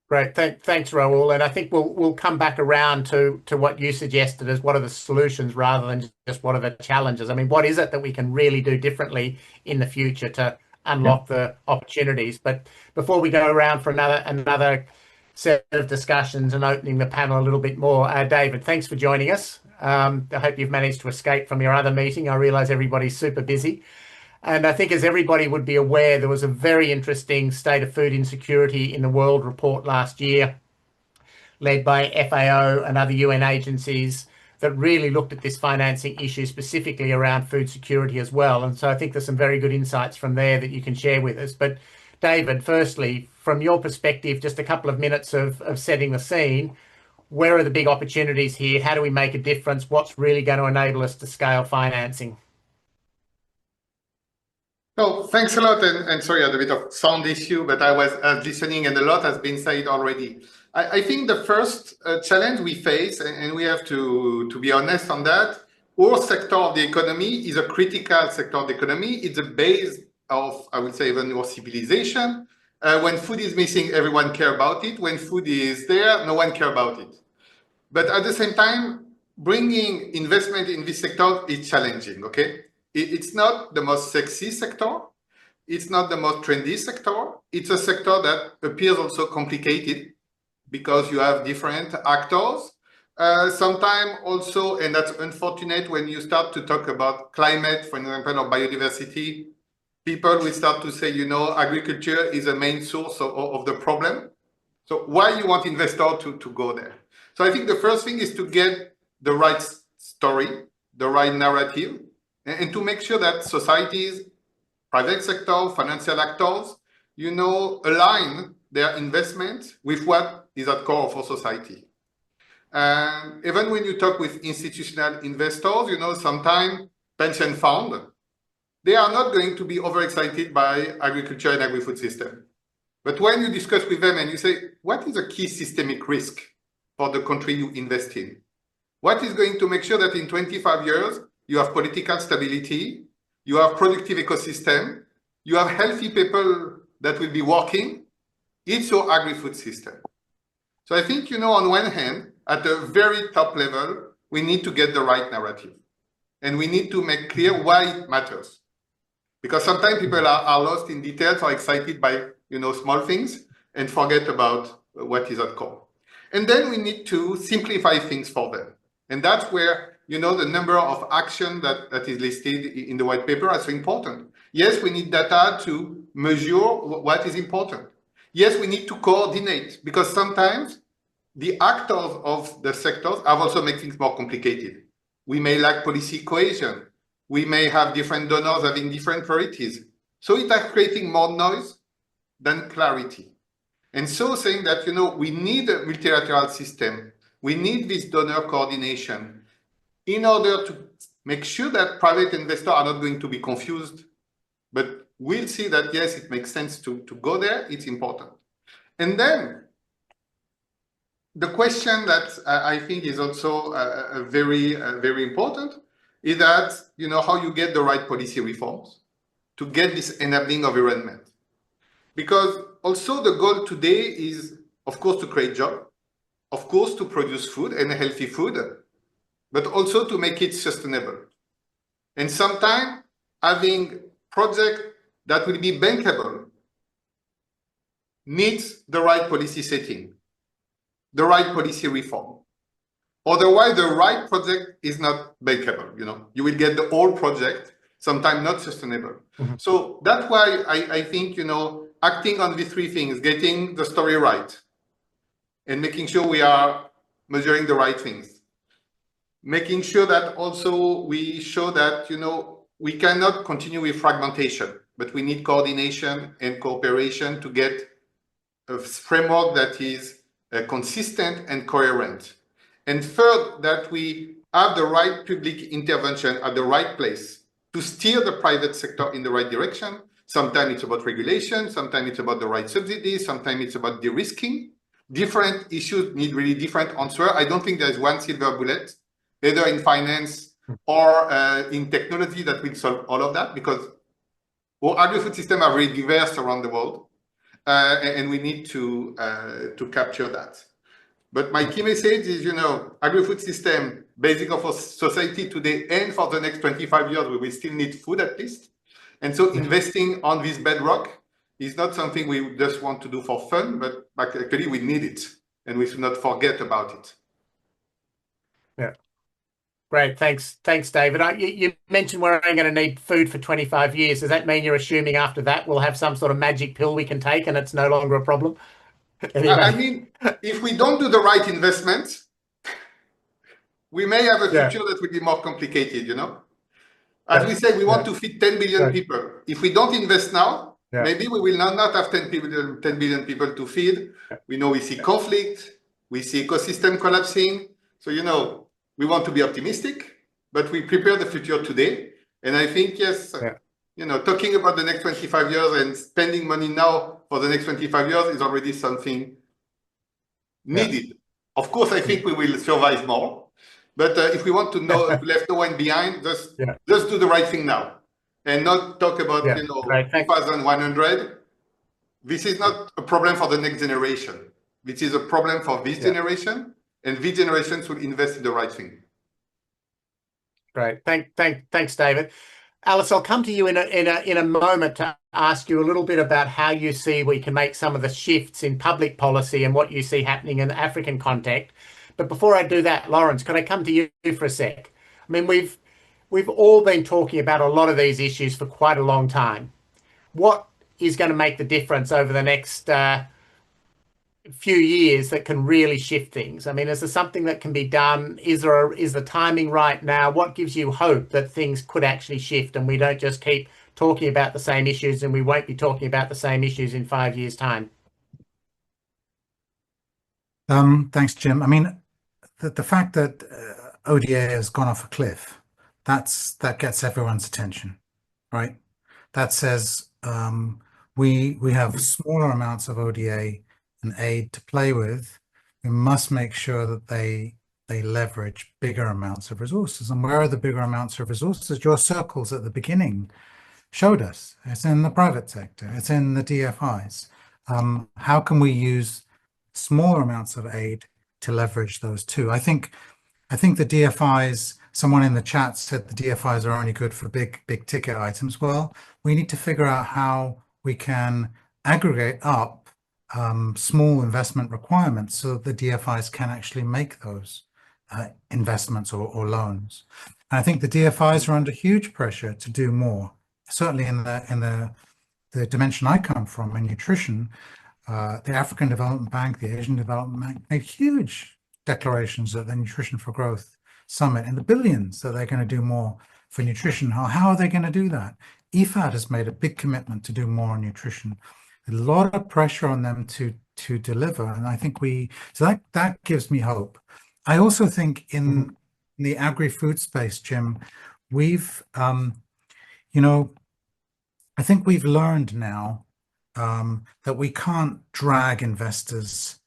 Great, thanks, Roel. And I think we'll come back around to what you suggested as what are the solutions rather than just what are the challenges. I mean, what is it that we can really do differently in the future to unlock the opportunities? But before we go around for another set of discussions and opening the panel a little bit more, David, thanks for joining us. I hope you've managed to escape from your other meeting. I realise everybody's super busy. And I think, as everybody would be aware, there was a very interesting state of food insecurity in the world report last year, led by FAO and other UN agencies, that really looked at this financing issue specifically around food security as well. And so I think there's some very good insights from there that you can share with us. But David, firstly, from your perspective, just a couple of minutes of setting the scene. Where are the big opportunities here? How do we make a difference? What's really going to enable us to scale financing? No, thanks a lot. And sorry, I had a bit of sound issue, but I was listening and a lot has been said already. I think the first challenge we face, and we have to be honest on that, our sector of the economy is a critical sector of the economy. It's a base of, I would say, even our civilization. When food is missing, everyone cares about it. When food is there, no one cares about it. But at the same time, bringing investment in this sector is challenging, okay? It's not the most sexy sector. It's not the most trendy sector. It's a sector that appears also complicated because you have different actors. Sometimes also, and that's unfortunate when you start to talk about climate, for example, or biodiversity, people will start to say, agriculture is a main source of the problem. So why you want investors to go there? So I think the first thing is to get the right story, the right narrative, and to make sure that societies, private sector, financial actors, align their investment with what is at core of our society. And even when you talk with institutional investors, sometimes pension fund, they are not going to be overexcited by agriculture and agri-food system. But when you discuss with them and you say, what is a key systemic risk for the country you invest in? What is going to make sure that in 25 years, you have political stability, you have productive ecosystem, you have healthy people that will be working? It's your agri-food system. So I think, on one hand, at a very top level, we need to get the right narrative. And we need to make clear why it matters. Because sometimes people are lost in details or excited by, small things and forget about what is at core. And then we need to simplify things for them. And that's where, the number of action that is listed in the white paper is so important. Yes, we need data to measure what is important. Yes, we need to coordinate because sometimes the actors of the sectors have also made things more complicated. We may lack policy cohesion. We may have different donors having different priorities. So it is creating more noise than clarity. And so saying that, we need a multilateral system. We need this donor coordination in order to make sure that private investors are not going to be confused, but we'll see that, yes, it makes sense to go there. It's important. And then the question that I think is also very important is that, how you get the right policy reforms to get this enabling environment. Because also the goal today is, of course, to create jobs, of course, to produce food and healthy food, but also to make it sustainable. And sometimes having projects that will be bankable needs the right policy setting, the right policy reform. Otherwise, the right project is not bankable. You will get the whole project, sometimes not sustainable. Mm-hmm. So that's why I think, acting on these three things, getting the story right, and making sure we are measuring the right things, making sure that also we show that, we cannot continue with fragmentation, but we need coordination and cooperation to get a framework that is consistent and coherent. And third, that we have the right public intervention at the right place to steer the private sector in the right direction. Sometimes it's about regulation, sometimes it's about the right subsidies, sometimes it's about de-risking. Different issues need really different answers. I don't think there's one silver bullet, either in finance or in technology, that will solve all of that, because our agri-food systems are very diverse around the world, and we need to capture that. But my key message is, agri-food system, basic of our society today, and for the next 25 years, we will still need food at least. And so investing on this bedrock is not something we just want to do for fun, but actually we need it, and we should not forget about it. Yeah. Great. Thanks, David. You mentioned we're only going to need food for 25 years. Does that mean you're assuming after that we'll have some sort of magic pill we can take and it's no longer a problem? Anyway. I mean, if we don't do the right investments, we may have a future that will be more complicated, As we say, we want to feed 10 billion people. If we don't invest now, maybe we will not have 10 billion people to feed. We see conflict, we see ecosystem collapsing. So, we want to be optimistic, but we prepare the future today. And I think, yes, talking about the next 25 years and spending money now for the next 25 years is already something needed. Of course, I think we will survive more. But if we want to left no one behind, just do the right thing now and not talk about, 2100. This is not a problem for the next generation. This is a problem for this generation, and this generation should invest in the right thing. Great. Thanks, David. Alice, I'll come to you in a moment to ask you a little bit about how you see we can make some of the shifts in public policy and what you see happening in the African context. But before I do that, Lawrence, could I come to you for a sec? I mean, we've all been talking about a lot of these issues for quite a long time. What is going to make the difference over the next few years that can really shift things? I mean, is there something that can be done? Is the timing right now? What gives you hope that things could actually shift and we don't just keep talking about the same issues and we won't be talking about the same issues in 5 years' time? Thanks, Jim. I mean, the fact that ODA has gone off a cliff, that gets everyone's attention, right? That says we have smaller amounts of ODA and aid to play with. We must make sure that they leverage bigger amounts of resources. And where are the bigger amounts of resources? Your circles at the beginning showed us. It's in the private sector. It's in the DFIs. How can we use smaller amounts of aid to leverage those too? I think the DFIs, someone in the chat said the DFIs are only good for big ticket items. Well, we need to figure out how we can aggregate up small investment requirements so that the DFIs can actually make those investments or loans. And I think the DFIs are under huge pressure to do more. Certainly in the dimension I come from, in nutrition, the African Development Bank, the Asian Development Bank made huge declarations at the Nutrition for Growth Summit in the billions that they're going to do more for nutrition. How are they going to do that? IFAD has made a big commitment to do more on nutrition. A lot of pressure on them to deliver, and I think that gives me hope. I also think in the agri-food space, Jim, we've, you know, I think we've learned now that we can't drag investors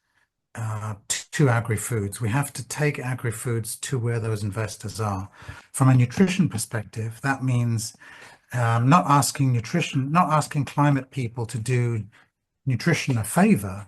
to agri-foods. We have to take agri-foods to where those investors are. From a nutrition perspective, that means not asking climate people to do nutrition a favor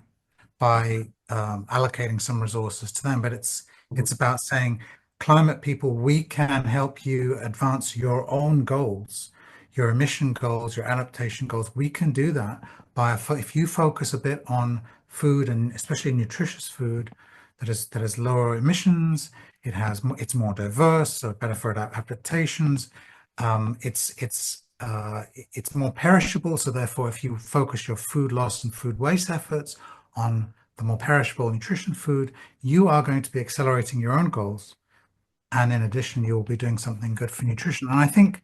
by allocating some resources to them, but it's about saying, climate people, we can help you advance your own goals, your emission goals, your adaptation goals. We can do that by, if you focus a bit on food, and especially nutritious food that has lower emissions, it's more diverse, so better for adaptations. It's more perishable, so therefore, if you focus your food loss and food waste efforts on the more perishable nutrition food, you are going to be accelerating your own goals. And in addition, you'll be doing something good for nutrition. And I think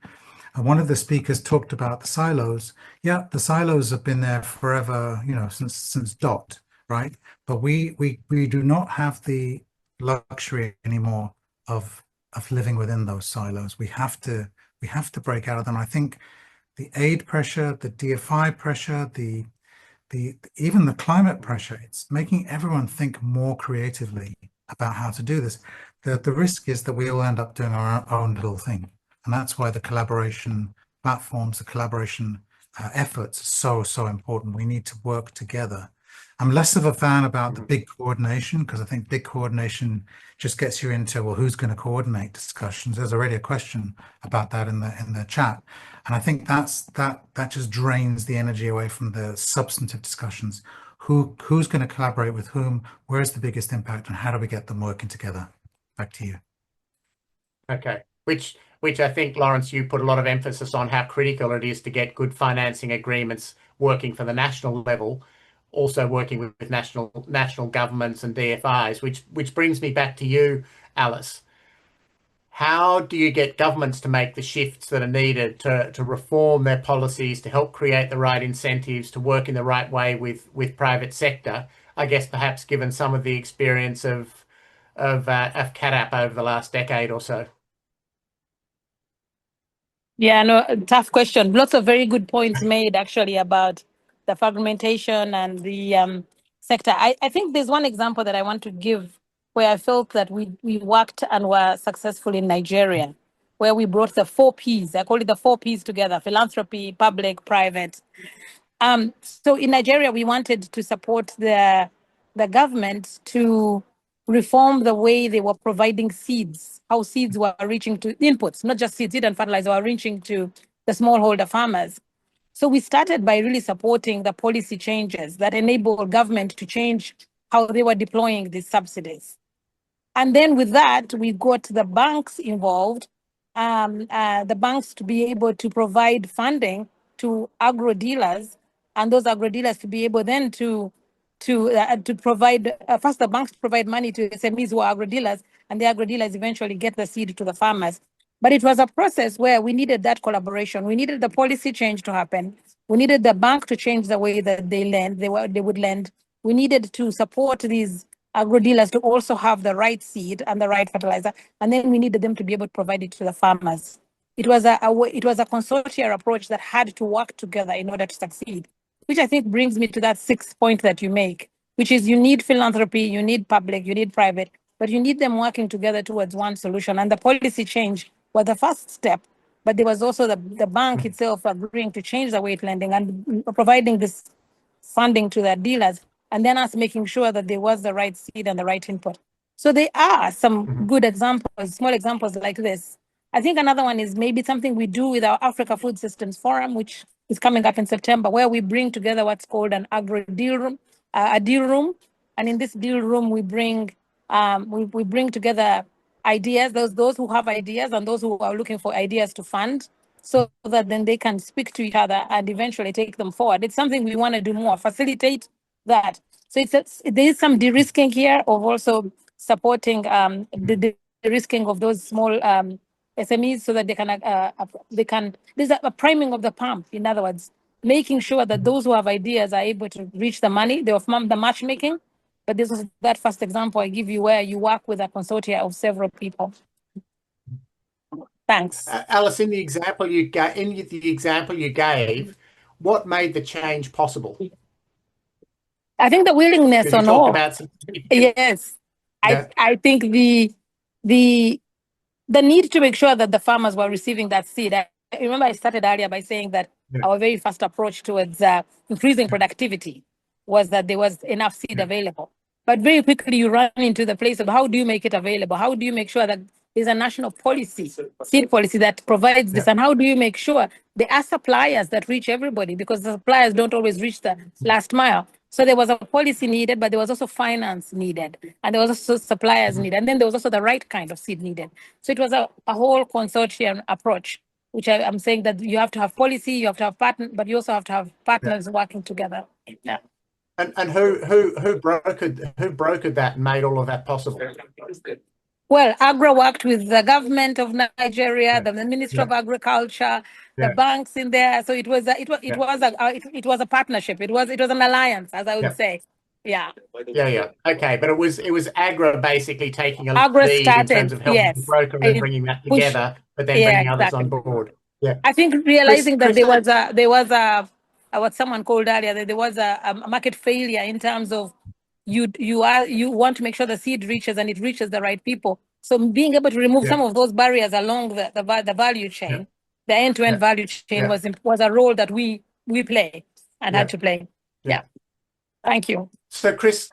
one of the speakers talked about the silos. Yeah, the silos have been there forever, you know, since Dot, right? But we do not have the luxury anymore of living within those silos. We have to break out of them. I think the aid pressure, the DFI pressure, even the climate pressure, it's making everyone think more creatively about how to do this. The risk is that we all end up doing our own little thing. And that's why the collaboration platforms, the collaboration efforts are so important. We need to work together. I'm less of a fan about the big coordination, because I think big coordination just gets you into, well, who's going to coordinate discussions? There's already a question about that in the chat. And I think that just drains the energy away from the substantive discussions. Who's going to collaborate with whom? Where's the biggest impact, and how do we get them working together? Back to you. Okay, which I think, Lawrence, you put a lot of emphasis on how critical it is to get good financing agreements working for the national level, also working with national governments and DFIs, which brings me back to you, Alice. How do you get governments to make the shifts that are needed to reform their policies, to help create the right incentives, to work in the right way with private sector? I guess perhaps given some of the experience of CADAP over the last decade or so. Yeah, no, tough question. Lots of very good points made actually about the fragmentation and the sector. I think there's one example that I want to give where I felt that we worked and were successful in Nigeria, where we brought the 4 Ps. I call it the 4 Ps together: philanthropy, public, private. So in Nigeria, we wanted to support the government to reform the way they were providing seeds, how seeds were reaching to inputs, not just seed and fertilizer, were reaching to the smallholder farmers. So we started by really supporting the policy changes that enable government to change how they were deploying these subsidies. And then with that, we got the banks involved, the banks to be able to provide funding to agro dealers, and those agro dealers to be able then to provide, first the banks provide money to SMEs who are agro dealers, and the agro dealers eventually get the seed to the farmers. But it was a process where we needed that collaboration. We needed the policy change to happen. We needed the bank to change the way that they lend, they would lend. We needed to support these agro dealers to also have the right seed and the right fertilizer, and then we needed them to be able to provide it to the farmers. It was a consortium approach that had to work together in order to succeed, which I think brings me to that 6th point that you make, which is you need philanthropy, you need public, you need private, but you need them working together towards one solution. And the policy change was the first step, but there was also the bank itself agreeing to change the way it's lending and providing this funding to the dealers, and then us making sure that there was the right seed and the right input. So there are some good examples, small examples like this. I think another one is maybe something we do with our Africa Food Systems Forum, which is coming up in September, where we bring together what's called an agro deal room, a deal room. And in this deal room, we bring together ideas, those who have ideas and those who are looking for ideas to fund, so that then they can speak to each other and eventually take them forward. It's something we want to do more, facilitate that. So there is some de-risking here of also supporting the de-risking of those small SMEs, so that they can. There's a priming of the pump. In other words, making sure that those who have ideas are able to reach the money, the matchmaking. But this is that first example I give you, where you work with a consortia of several people. Thanks. Alice, in the example you gave, what made the change possible? I think the willingness Because you on talked all. about some. Yes. Yeah. I think the need to make sure that the farmers were receiving that seed. I remember I started earlier by saying that our very first approach towards increasing productivity was that there was enough seed available. But very quickly you run into the place of how do you make it available? How do you make sure that there's a national policy, seed policy that provides this? And how do you make sure there are suppliers that reach everybody? Because the suppliers don't always reach the last mile. So there was a policy needed, but there was also finance needed, and there was also suppliers needed, and then there was also the right kind of seed needed. So it was a whole consortium approach, which I'm saying that you have to have policy, you have to have partner, but you also have to have partners working together. Yeah. And who brokered that and made all of that possible? Well, AGRA worked with the government of Nigeria, the Ministry of Agriculture, the banks in there. So it was a partnership. It was an alliance, as I would say. Yeah. Okay, but it was AGRA basically taking a AGRA lead in terms of helping the broker and bringing that together, but then bringing others on board. Yeah. I think realizing that there was a what someone called earlier, that there was a market failure in terms of you want to make sure the seed reaches and it reaches the right people. So being able to remove some of those barriers along the value chain, the end-to-end value chain was a role that we play and had to play. Yeah. Thank you. So Chris,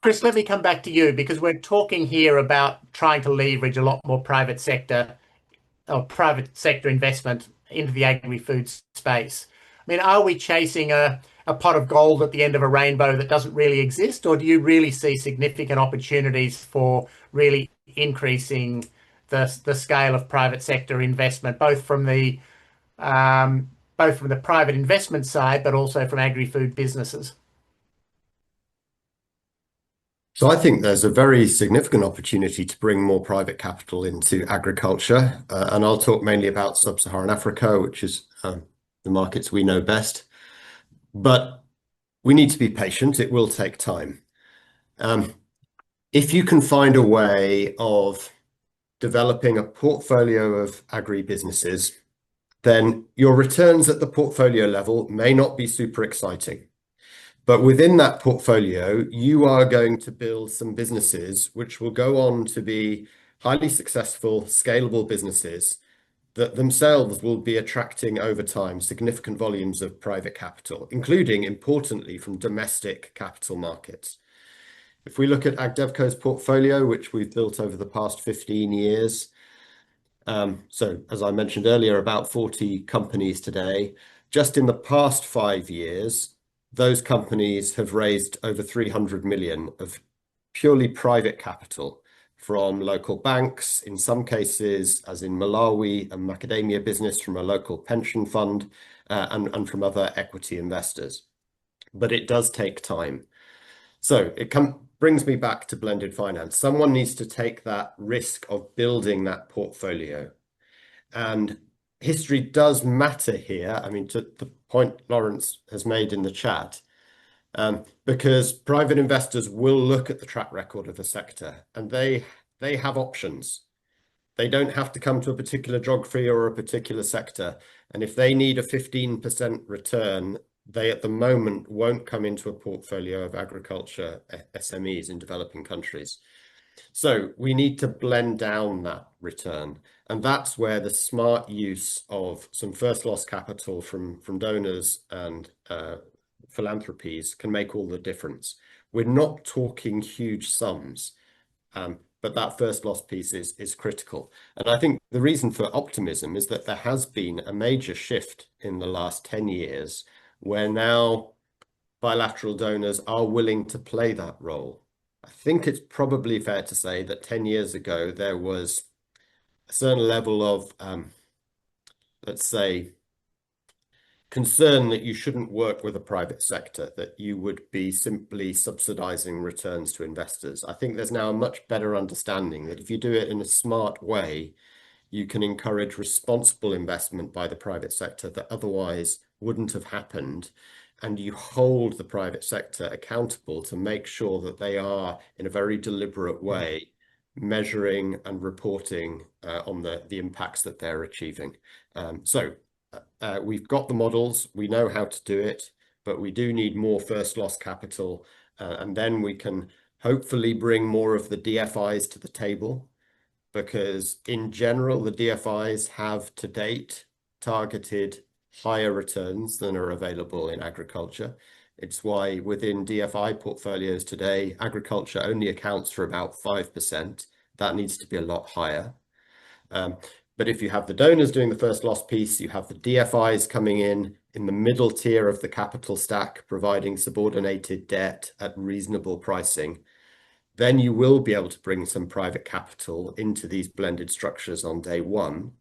let me come back to you, because we're talking here about trying to leverage a lot more private sector investment into the agri-food space. I mean, are we chasing a pot of gold at the end of a rainbow that doesn't really exist, or do you really see significant opportunities for really increasing the scale of private sector investment, both from the private investment side, but also from agri-food businesses? So I think there's a very significant opportunity to bring more private capital into agriculture, and I'll talk mainly about sub-Saharan Africa, which is the markets we know best. But we need to be patient. It will take time. If you can find a way of developing a portfolio of agri-businesses, then your returns at the portfolio level may not be super exciting. But within that portfolio, you are going to build some businesses which will go on to be highly successful, scalable businesses that themselves will be attracting over time significant volumes of private capital, including, importantly, from domestic capital markets. If we look at AgDevCo's portfolio, which we've built over the past 15 years, so as I mentioned earlier, about 40 companies today, just in the past 5 years, those companies have raised over 300 million of purely private capital from local banks, in some cases, as in Malawi, a macadamia business, from a local pension fund, and from other equity investors. But it does take time. So it brings me back to blended finance. Someone needs to take that risk of building that portfolio. And history does matter here. I mean, to the point Lawrence has made in the chat, because private investors will look at the track record of a sector, and they have options. They don't have to come to a particular geography or a particular sector. And if they need a 15% return, they at the moment won't come into a portfolio of agriculture SMEs in developing countries. So we need to blend down that return. And that's where the smart use of some first loss capital from donors and philanthropies can make all the difference. We're not talking huge sums, but that first loss piece is critical. And I think the reason for optimism is that there has been a major shift in the last 10 years where now bilateral donors are willing to play that role. I think it's probably fair to say that 10 years ago, there was a certain level of, let's say, concern that you shouldn't work with a private sector, that you would be simply subsidizing returns to investors. I think there's now a much better understanding that if you do it in a smart way, you can encourage responsible investment by the private sector that otherwise wouldn't have happened. And you hold the private sector accountable to make sure that they are, in a very deliberate way, measuring and reporting on the impacts that they're achieving. We've got the models, we know how to do it, but we do need more first loss capital, and then we can hopefully bring more of the DFIs to the table, because in general, the DFIs have to date targeted higher returns than are available in agriculture. It's why within DFI portfolios today, agriculture only accounts for about 5%. That needs to be a lot higher. But if you have the donors doing the first loss piece, you have the DFIs coming in the middle tier of the capital stack, providing subordinated debt at reasonable pricing, then you will be able to bring some private capital into these blended structures on day one.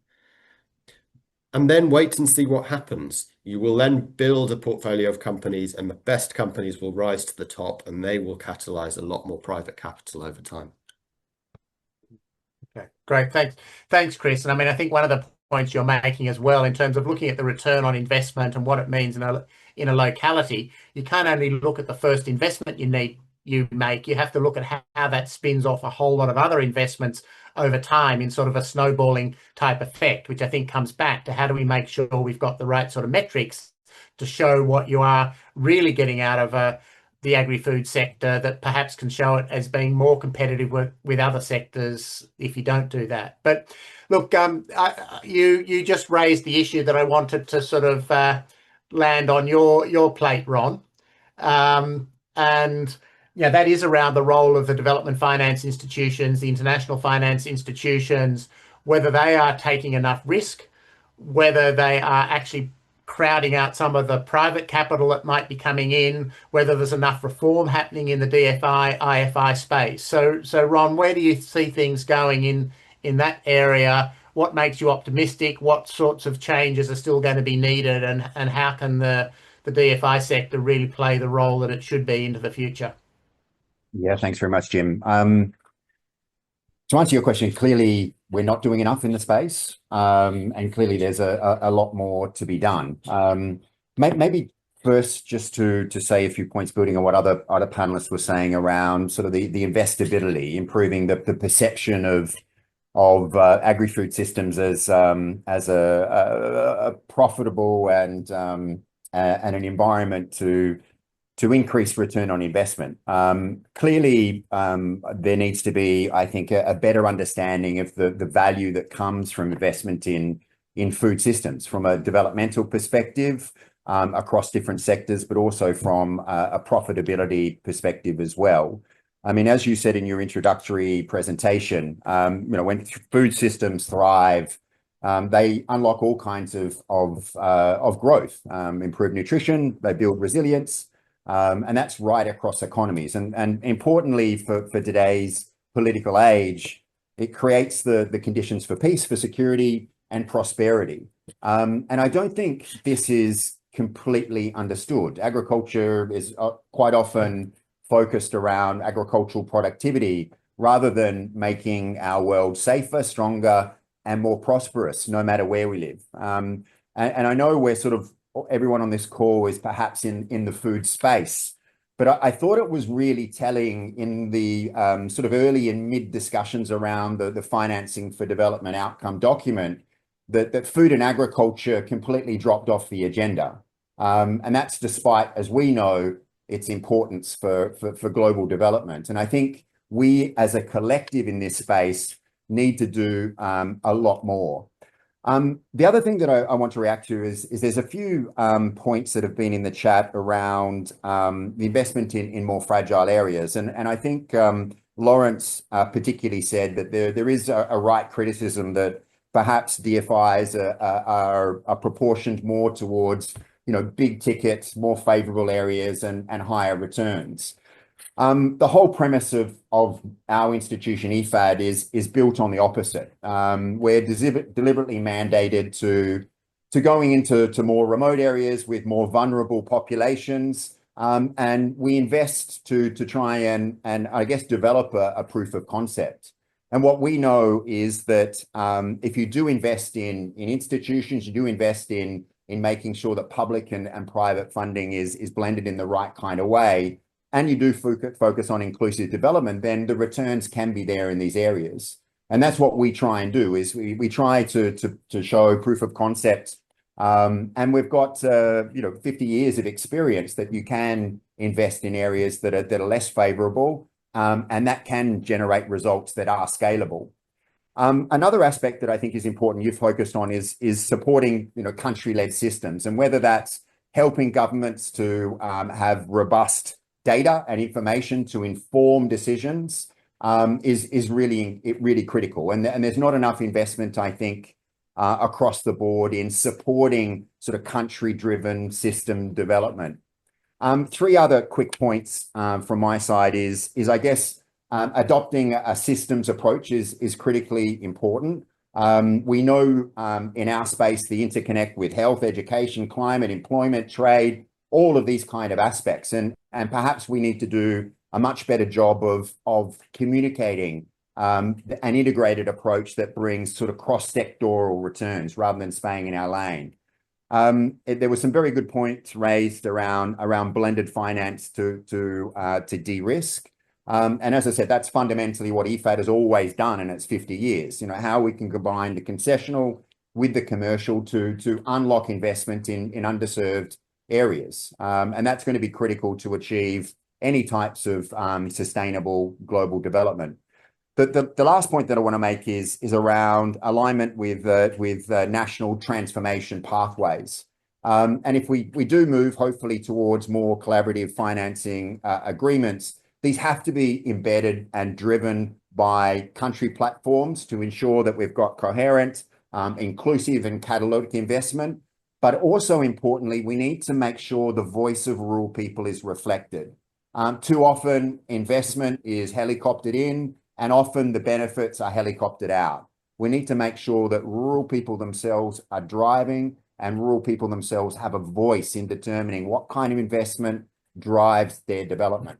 And then wait and see what happens. You will then build a portfolio of companies, and the best companies will rise to the top, and they will catalyze a lot more private capital over time. Okay, great. Thanks, Chris. And I mean, I think one of the points you're making as well, in terms of looking at the return on investment and what it means in a locality, you can't only look at the first investment you make, you have to look at how that spins off a whole lot of other investments over time in sort of a snowballing type effect, which I think comes back to how do we make sure we've got the right sort of metrics to show what you are really getting out of the agri-food sector, that perhaps can show it as being more competitive with other sectors if you don't do that. But look, you just raised the issue that I wanted to sort of land on your plate, Ron. And yeah, that is around the role of the development finance institutions, the international finance institutions, whether they are taking enough risk, whether they are actually crowding out some of the private capital that might be coming in, whether there's enough reform happening in the DFI, IFI space. So Ron, where do you see things going in that area? What makes you optimistic? What sorts of changes are still going to be needed, and how can the DFI sector really play the role that it should be into the future? Yeah, thanks very much, Jim. To answer your question, clearly we're not doing enough in the space, and clearly there's a lot more to be done. Maybe first, just to say a few points building on what other panelists were saying around sort of the investability, improving the perception of agri-food systems as a profitable and an environment to increase return on investment. Clearly, there needs to be, I think, a better understanding of the value that comes from investment in food systems from a developmental perspective across different sectors, but also from a profitability perspective as well. I mean, as you said in your introductory presentation, when food systems thrive, they unlock all kinds of growth, improve nutrition, they build resilience, and that's right across economies. And importantly for today's political age, it creates the conditions for peace, for security and prosperity. And I don't think this is completely understood. Agriculture is quite often focused around agricultural productivity rather than making our world safer, stronger and more prosperous, no matter where we live. And I know we're sort of, everyone on this call is perhaps in the food space, but I thought it was really telling in the sort of early and mid discussions around the financing for development outcome document that food and agriculture completely dropped off the agenda. And that's despite, as we know, its importance for global development. And I think we as a collective in this space need to do a lot more. The other thing that I want to react to is there's a few points that have been in the chat around the investment in more fragile areas. And I think Lawrence particularly said that there is a right criticism that perhaps DFIs are proportioned more towards, big tickets, more favorable areas and higher returns. The whole premise of our institution, IFAD, is built on the opposite. We're deliberately mandated to going into more remote areas with more vulnerable populations, and we invest to try and I guess develop a proof of concept. And what we know is that if you do invest in institutions, you do invest in making sure that public and private funding is blended in the right kind of way, and you do focus on inclusive development, then the returns can be there in these areas. And that's what we try and do, is we try to show proof of concept. And we've got 50 years of experience that you can invest in areas that are less favorable, and that can generate results that are scalable. Another aspect that I think is important you've focused on is supporting country-led systems, and whether that's helping governments to have robust data and information to inform decisions is really critical. And there's not enough investment, I think, across the board in supporting sort of country-driven system development. Three other quick points from my side is I guess adopting a systems approach is critically important. We know in our space the interconnect with health, education, climate, employment, trade, all of these kind of aspects, and perhaps we need to do a much better job of communicating an integrated approach that brings sort of cross-sectoral returns rather than staying in our lane. There were some very good points raised around blended finance to de-risk. And as I said, that's fundamentally what IFAD has always done in its 50 years. How we can combine the concessional with the commercial to unlock investment in underserved areas. And that's going to be critical to achieve any types of sustainable global development. The last point that I want to make is around alignment with national transformation pathways. And if we do move, hopefully, towards more collaborative financing agreements, these have to be embedded and driven by country platforms to ensure that we've got coherent, inclusive and catalytic investment. But also importantly, we need to make sure the voice of rural people is reflected. Too often, investment is helicoptered in, and often the benefits are helicoptered out. We need to make sure that rural people themselves are driving, and rural people themselves have a voice in determining what kind of investment drives their development.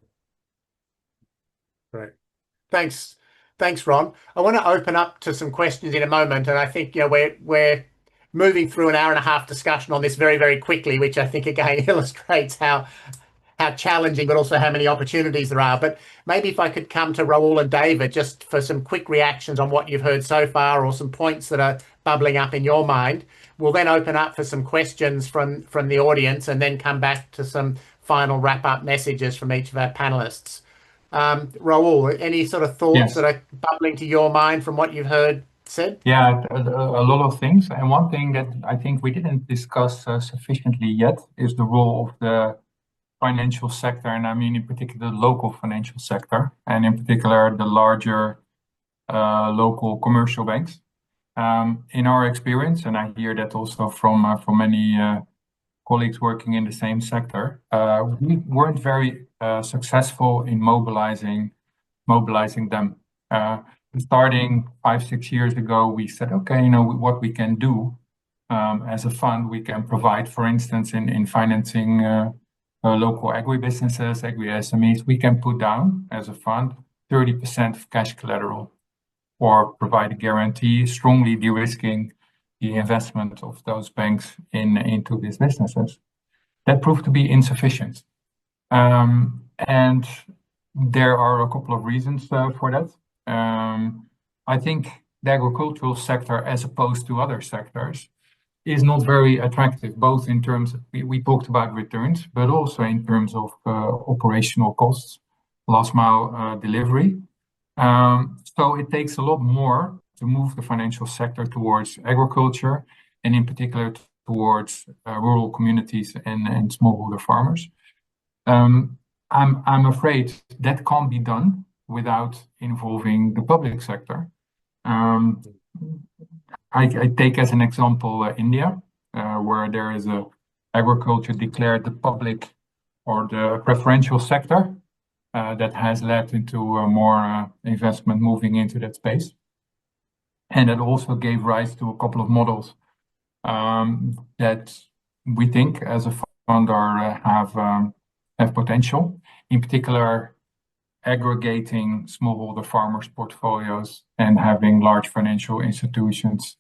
Great. Thanks, Ron. I want to open up to some questions in a moment, and I think we're moving through an hour and a half discussion on this very, very quickly, which I think again illustrates how challenging, but also how many opportunities there are. But maybe if I could come to Roel and David just for some quick reactions on what you've heard so far, or some points that are bubbling up in your mind. We'll then open up for some questions from the audience, and then come back to some final wrap-up messages from each of our panelists. Roel, any sort of thoughts that are bubbling to your mind from what you've heard said? Yeah, a lot of things. And one thing that I think we didn't discuss sufficiently yet is the role of the financial sector, and I mean in particular the local financial sector, and in particular the larger local commercial banks. In our experience, and I hear that also from many colleagues working in the same sector, we weren't very successful in mobilizing them. Starting 5-6 years ago, we said, okay, what we can do as a fund, we can provide, for instance, in financing local agribusinesses, agri-SMEs, we can put down as a fund 30% of cash collateral, or provide a guarantee, strongly de-risking the investment of those banks into these businesses. That proved to be insufficient. And there are a couple of reasons for that. I think the agricultural sector, as opposed to other sectors, is not very attractive, both in terms of, we talked about returns, but also in terms of operational costs, last mile delivery. So it takes a lot more to move the financial sector towards agriculture, and in particular towards rural communities and smallholder farmers. I'm afraid that can't be done without involving the public sector. I take as an example India, where there is agriculture declared the public or the preferential sector that has led into more investment moving into that space. And it also gave rise to a couple of models that we think as a fund have potential, in particular aggregating smallholder farmers' portfolios and having large financial institutions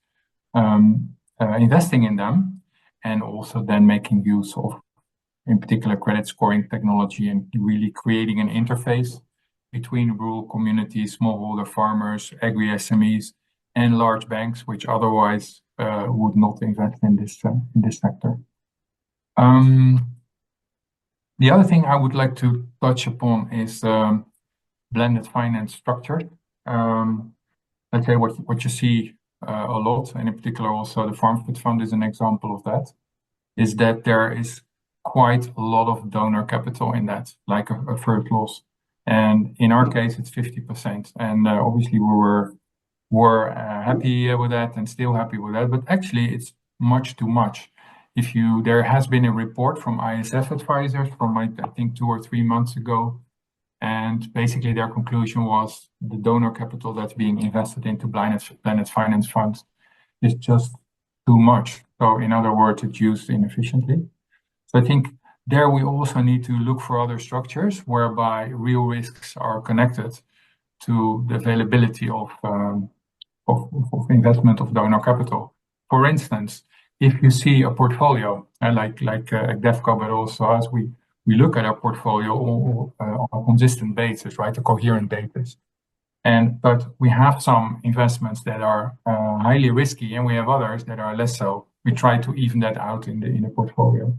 investing in them, and also then making use of in particular credit scoring technology, and really creating an interface between rural communities, smallholder farmers, agri-SMEs, and large banks, which otherwise would not invest in this sector. The other thing I would like to touch upon is blended finance structure. Let's say what you see a lot, and in particular also the Farm Food Fund is an example of that, is that there is quite a lot of donor capital in that, like a first loss. And in our case, it's 50%. And obviously we were happy with that and still happy with that, but actually it's much too much. There has been a report from ISF advisors from I think 2 or 3 months ago, and basically their conclusion was the donor capital that's being invested into blended finance funds is just too much. So in other words, it's used inefficiently. So I think there we also need to look for other structures whereby real risks are connected to the availability of investment of donor capital. For instance, if you see a portfolio like AgDevCo, but also as we look at our portfolio on a consistent basis, right, a coherent basis. But we have some investments that are highly risky, and we have others that are less so. We try to even that out in the portfolio.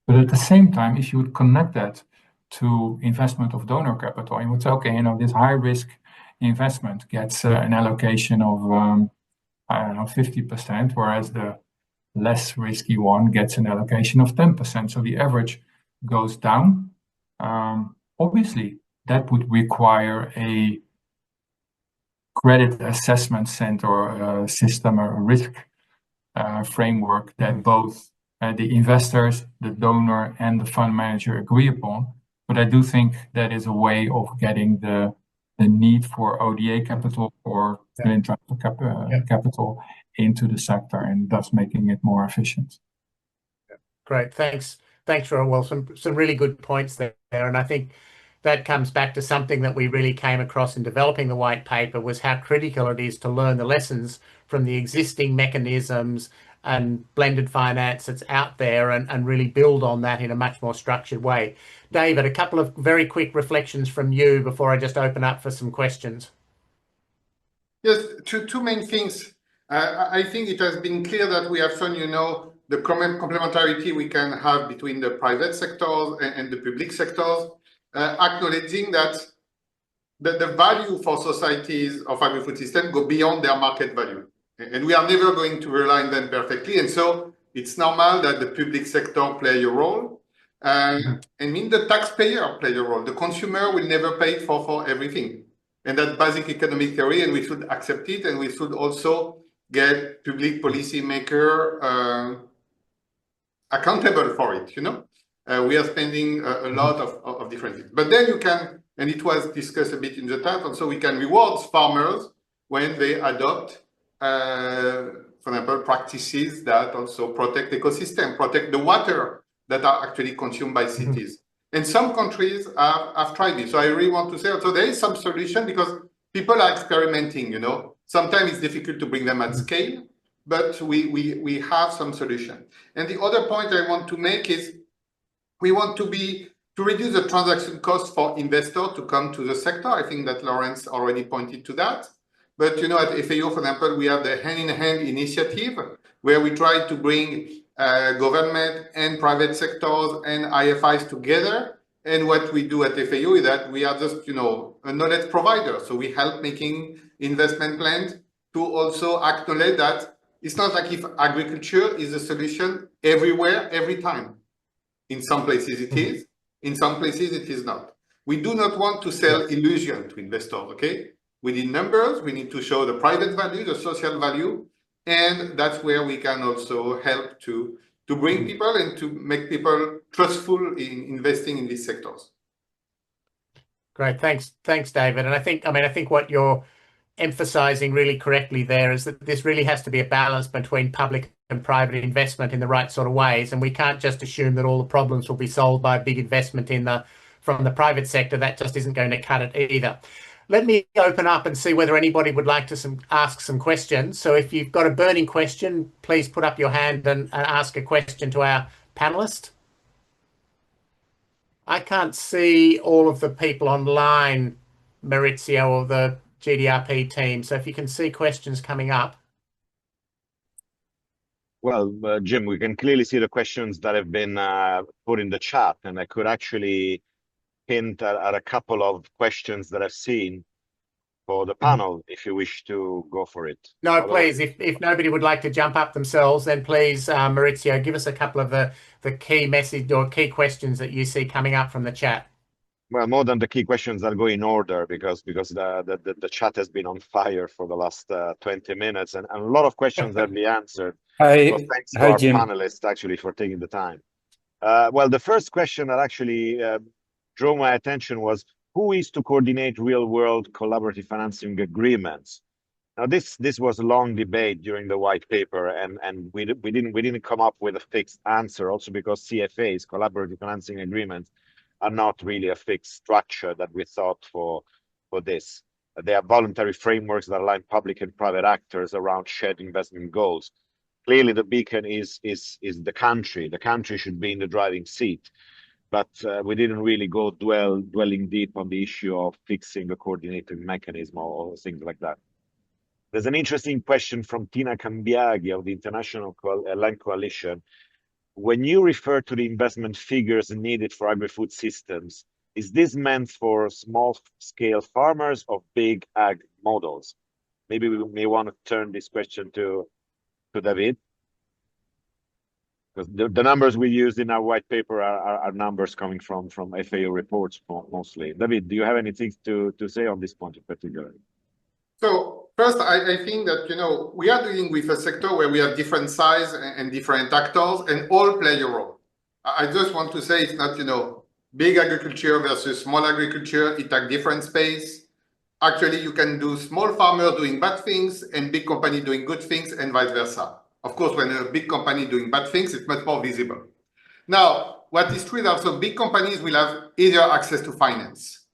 But at the same time, if you would connect that to investment of donor capital, and you would say, okay, this high risk investment gets an allocation of 50%, whereas the less risky one gets an allocation of 10%. So the average goes down. Obviously, that would require a credit assessment center system, a risk framework that both the investors, the donor, and the fund manager agree upon. But I do think that is a way of getting the need for ODA capital or philanthropic capital into the sector, and thus making it more efficient. Great, thanks, Roel. Well, some really good points there, and I think that comes back to something that we really came across in developing the white paper, was how critical it is to learn the lessons from the existing mechanisms and blended finance that's out there, and really build on that in a much more structured way. David, a couple of very quick reflections from you before I just open up for some questions. Yes, two main things. I think it has been clear that we have shown, the complementarity we can have between the private sectors and the public sectors, acknowledging that the value for societies of agri-food systems go beyond their market value. And we are never going to rely on them perfectly. And so it's normal that the public sector play a role. And the taxpayer play a role. The consumer will never pay for everything. And that's basic economic theory, and we should accept it. And we should also get public policy maker accountable for it, We are spending a lot of different things. But then you can, and it was discussed a bit in the chat, and so we can reward farmers when they adopt, for example, practices that also protect ecosystem, protect the water that are actually consumed by cities. And some countries have tried this. So I really want to say also there is some solution, because people are experimenting, Sometimes it's difficult to bring them at scale, but we have some solution. And the other point I want to make is we want to reduce the transaction cost for investors to come to the sector. I think that Lawrence already pointed to that. But at FAO, for example, we have the hand-in-hand initiative where we try to bring government and private sectors and IFIs together. And what we do at FAO is that we are just, a knowledge provider. So we help making investment plans to also acknowledge that it's not like if agriculture is a solution everywhere, every time. In some places it is, in some places it is not. We do not want to sell illusion to investors, okay? We need numbers, we need to show the private value, the social value, and that's where we can also help to bring people and to make people trustful in investing in these sectors. Great, thanks, David. And I think what you're emphasizing really correctly there is that this really has to be a balance between public and private investment in the right sort of ways, and we can't just assume that all the problems will be solved by a big investment from the private sector. That just isn't going to cut it either. Let me open up and see whether anybody would like to ask some questions. So if you've got a burning question, please put up your hand and ask a question to our panelist. I can't see all of the people online, Maurizio, or the GDRP team. So if you can see questions coming up. Well, Jim, we can clearly see the questions that have been put in the chat, and I could actually hint at a couple of questions that I've seen for the panel, if you wish to go for it. No, Otherwise, please, if nobody would like to jump up themselves, then please, Maurizio, give us a couple of the key message or key questions that you see coming up from the chat. well, more than the key questions, I'll go in order because the chat has been on fire for the last 20 minutes, and a lot of questions have been answered. Hi, So thanks to hi, our Jim. panelists actually for taking the time. Well, the first question that actually drew my attention was, who is to coordinate real-world collaborative financing agreements? Now, this was a long debate during the white paper, and we didn't come up with a fixed answer. Also, because CFAs, collaborative financing agreements, are not really a fixed structure that we thought for this. They are voluntary frameworks that align public and private actors around shared investment goals. Clearly, the beacon is the country. The country should be in the driving seat. But we didn't really go dwelling deep on the issue of fixing a coordinated mechanism or things like that. There's an interesting question from Tina Cambiaghi of the International Land Coalition. When you refer to the investment figures needed for agri-food systems, is this meant for small-scale farmers or big ag models? Maybe we may want to turn this question to David. Because the numbers we used in our white paper are numbers coming from FAO reports mostly. David, do you have anything to say on this point in particular? So first, I think that, you know, we are dealing with a sector where we have different size and different actors, and all play a role. I just want to say it's not, you know, big agriculture versus small agriculture. It takes different space. Actually, you can do small farmer doing bad things and big company doing good things, and vice versa. Of course, when a big company doing bad things, it's much more visible. Now, what is true is also big companies will have easier access to finance.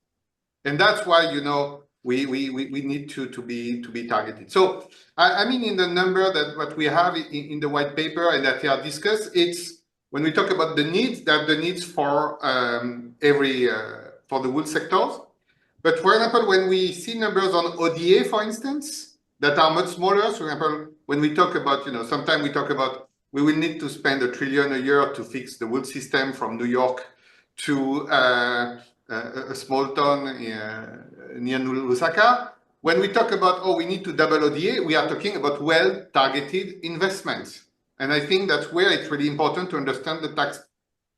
And that's why, you know, we need to be targeted. So, I mean, in the number that what we have in the white paper and that we are discussed, it's when we talk about the needs, that the needs for for the wool sectors. But for example, when we see numbers on ODA, for instance, that are much smaller, for example, when we talk about, you know, sometimes we talk about we will need to spend $1 trillion a year to fix the wool system from New York to a small town near Lusaka. When we talk about, oh, we need to double ODA, we are talking about well-targeted investments. And I think that's where it's really important to understand the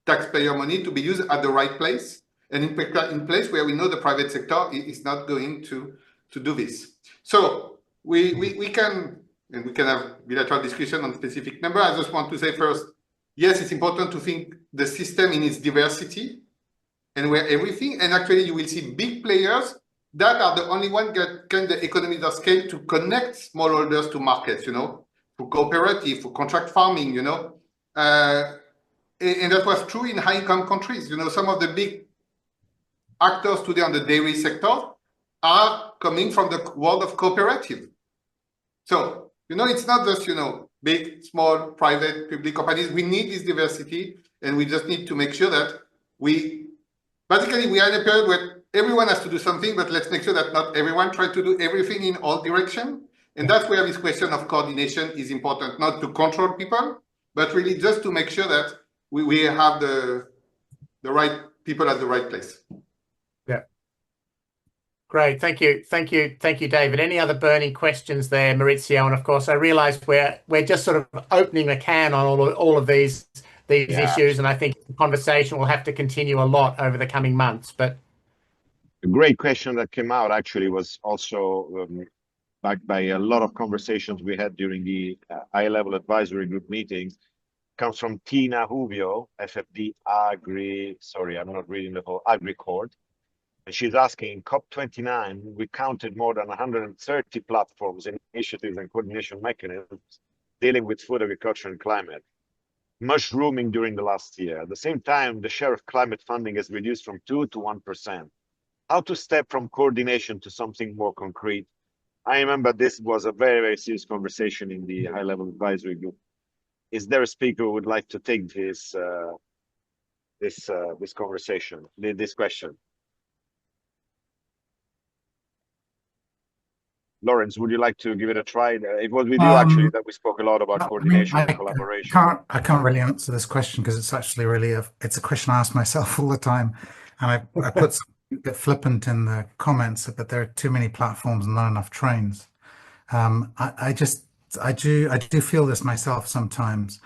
taxpayer money to be used at the right place, and in place where we know the private sector is not going to do this. So we can have bilateral discussion on specific number. I just want to say first, yes, it's important to think the system in its diversity and where everything, and actually you will see big players that are the only one that can the economies of scale to connect smallholders to markets, you know, for cooperative, for contract farming, you know. And that was true in high-income countries. You know, some of the big actors today on the dairy sector are coming from the world of cooperative. So, you know, it's not just, you know, big, small, private, public companies. We need this diversity, and we just need to make sure that basically we are in a period where everyone has to do something, but let's make sure that not everyone tries to do everything in all directions. And that's where this question of coordination is important, not to control people, but really just to make sure that we have the right people at the right place. Yeah. Great. Thank you. Thank you. Thank you, David. Any other burning questions there, Maurizio? And of course, I realize we're just sort of opening the can on all of these issues. And I think the conversation will have to continue a lot over the coming months. But a great question that came out actually was also backed by a lot of conversations we had during the high-level advisory group meetings. Comes from Tina Huvio, FFD sorry, I'm not reading the whole Agricord. And she's asking, in COP29, we counted more than 130 platforms, initiatives, and coordination mechanisms dealing with food, agriculture, and climate, mushrooming during the last year. At the same time, the share of climate funding has reduced from 2% to 1%. How to step from coordination to something more concrete? I remember this was a very, very serious conversation in the high-level advisory group. Is there a speaker who would like to take this this conversation, this question. Lawrence, would you like to give it a try? It was with you actually that we spoke a lot about coordination and collaboration. I can't really answer this question because it's actually really it's a question I ask myself all the time, and I put something a bit flippant in the comments that there are too many platforms and not enough trains. I do feel this myself sometimes,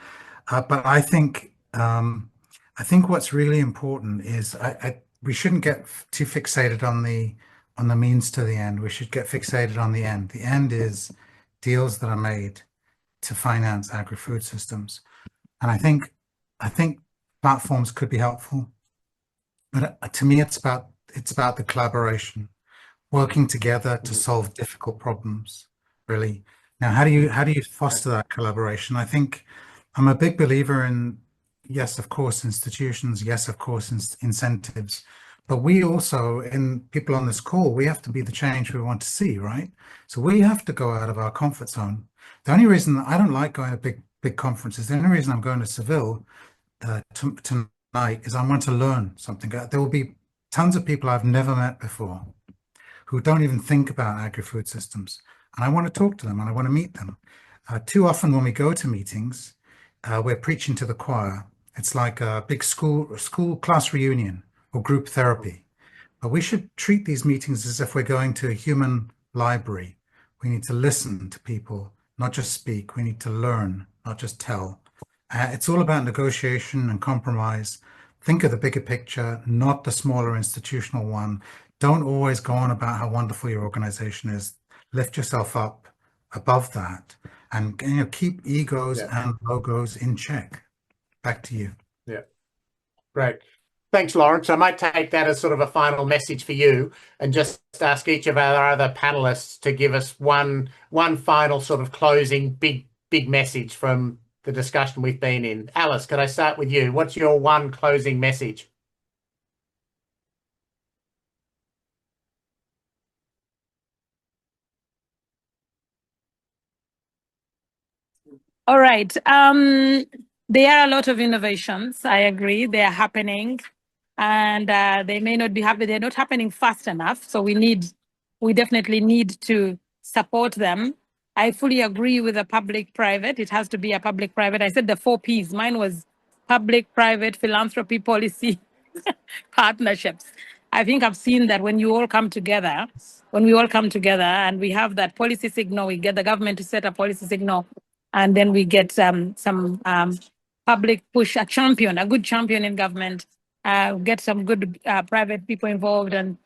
but I think what's really important is we shouldn't get too fixated on the means to the end. We should get fixated on the end. The end is deals that are made to finance agri-food systems, and I think platforms could be helpful, but to me, it's about the collaboration, working together to solve difficult problems. Really, now how do you foster that collaboration? I think I'm a big believer in, yes, of course, institutions, yes, of course, incentives. But we also, in people on this call, we have to be the change we want to see, right? So we have to go out of our comfort zone. The only reason I don't like going to big conferences, the only reason I'm going to Seville tonight is I want to learn something. There will be tons of people I've never met before who don't even think about agri-food systems. And I want to talk to them and I want to meet them. Too often when we go to meetings, we're preaching to the choir. It's like a big school class reunion or group therapy. But we should treat these meetings as if we're going to a human library. We need to listen to people, not just speak. We need to learn, not just tell. It's all about negotiation and compromise. Think of the bigger picture, not the smaller institutional one. Don't always go on about how wonderful your organization is. Lift yourself up above that and keep egos and logos in check. Back to you. Yeah, great. Thanks, Lawrence. I might take that as sort of a final message for you and just ask each of our other panelists to give us one final sort of closing big message from the discussion we've been in. Alice, could I start with you? What's your one closing message? All right. There are a lot of innovations. I agree. They are happening. And they may not be happy. They're not happening fast enough. So we definitely need to support them. I fully agree with the public-private. It has to be a public-private. I said the 4 Ps. Mine was public-private, philanthropy, policy, partnerships. I think I've seen that when we all come together and we have that policy signal, we get the government to set a policy signal, and then we get some public push, a good champion in government, get some good private people involved and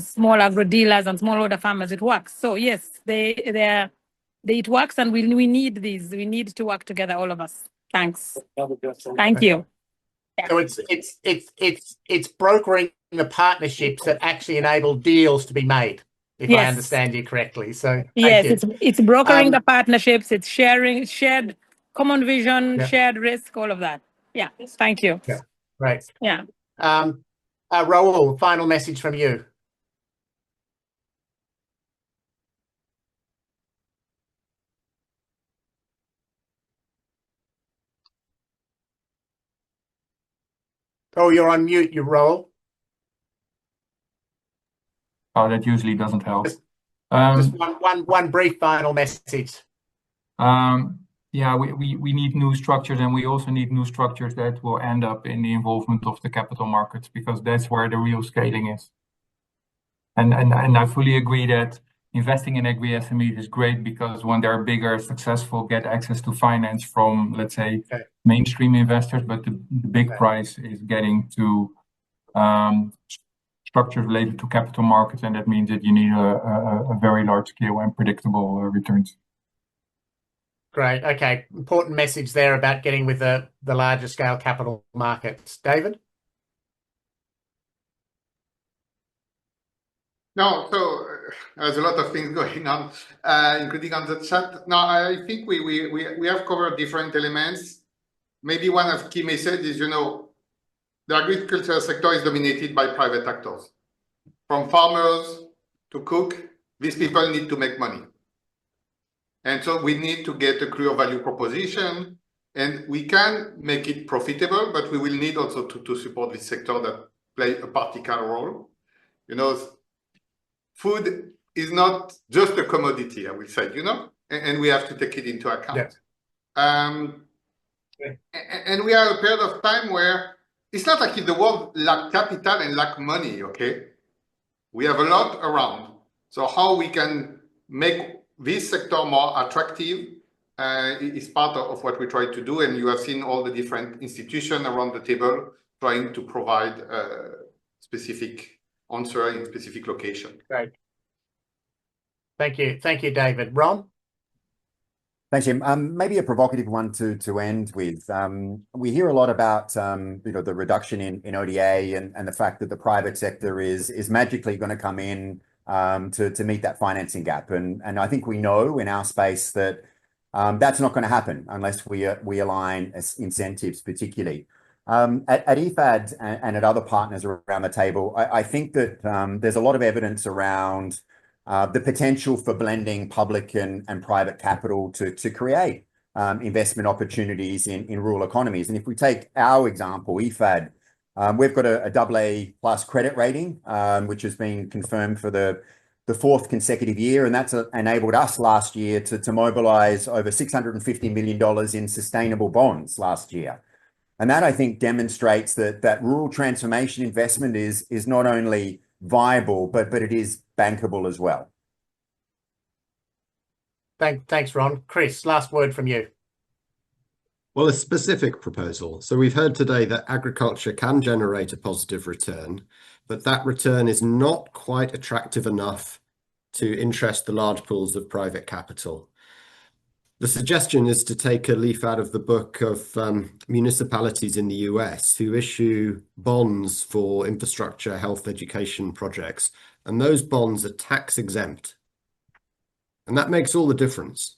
small agro dealers and smallholder farmers. It works. So yes, it works, and we need these. We need to work together, all of us. Thanks. Thank you. So it's brokering the partnerships that actually enable deals to be made, if I understand you correctly. So yes, it's brokering the partnerships. It's shared common vision, shared risk, all of that. Yeah. Thank you. Yeah. Right. Yeah. Roel, final message from you. Oh, you're on mute, you Roel. Oh, that usually doesn't help. Just one brief final message. Yeah, we need new structures, and we also need new structures that will end up in the involvement of the capital markets, because that's where the real scaling is. And I fully agree that investing in agri SMEs is great, because when they're bigger, successful, get access to finance from, let's say, mainstream investors. But the big prize is getting to structures related to capital markets, and that means that you need a very large scale and predictable returns. Great. Okay. Important message there about getting with the larger scale capital markets. David? No, so there's a lot of things going on, including on the chat. No, I think we have covered different elements. Maybe one of key messages is, the agricultural sector is dominated by private actors. From farmers to cook, these people need to make money. And so we need to get a clear value proposition And we can make it profitable, but we will need also to support this sector that play a particular role. You know, food is not just a commodity, I will say, you know, and we have to take it into account. And we are a period of time where it's not like if the world lack capital and lack money, okay? We have a lot around. So how we can make this sector more attractive is part of what we try to do. And you have seen all the different institutions around the table trying to provide a specific answer in specific location. Great. Thank you. Thank you, David. Ron? Thanks, Jim. Maybe a provocative one to end with. We hear a lot about you know, the reduction in ODA and the fact that the private sector is magically going to come in to meet that financing gap. And I think we know in our space that that's not going to happen unless we align incentives, particularly. At IFAD and at other partners around the table, I think that there's a lot of evidence around the potential for blending public and private capital to create investment opportunities in rural economies. And if we take our example, IFAD, we've got a AA+ credit rating, which has been confirmed for the fourth consecutive year. And that's enabled us last year to mobilize over $650 million in sustainable bonds last year. And that, I think, demonstrates that rural transformation investment is not only viable, but it is bankable as well. Thanks, Ron. Chris, last word from you. Well, a specific proposal. So we've heard today that agriculture can generate a positive return, but that return is not quite attractive enough to interest the large pools of private capital. The suggestion is to take a leaf out of the book of municipalities in the US who issue bonds for infrastructure, health, education projects, and those bonds are tax exempt. And that makes all the difference.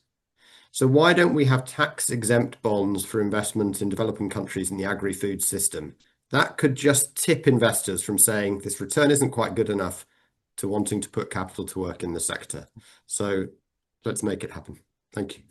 So why don't we have tax exempt bonds for investment in developing countries in the agri-food system? That could just tip investors from saying this return isn't quite good enough to wanting to put capital to work in the sector. So let's make it happen. Thank you.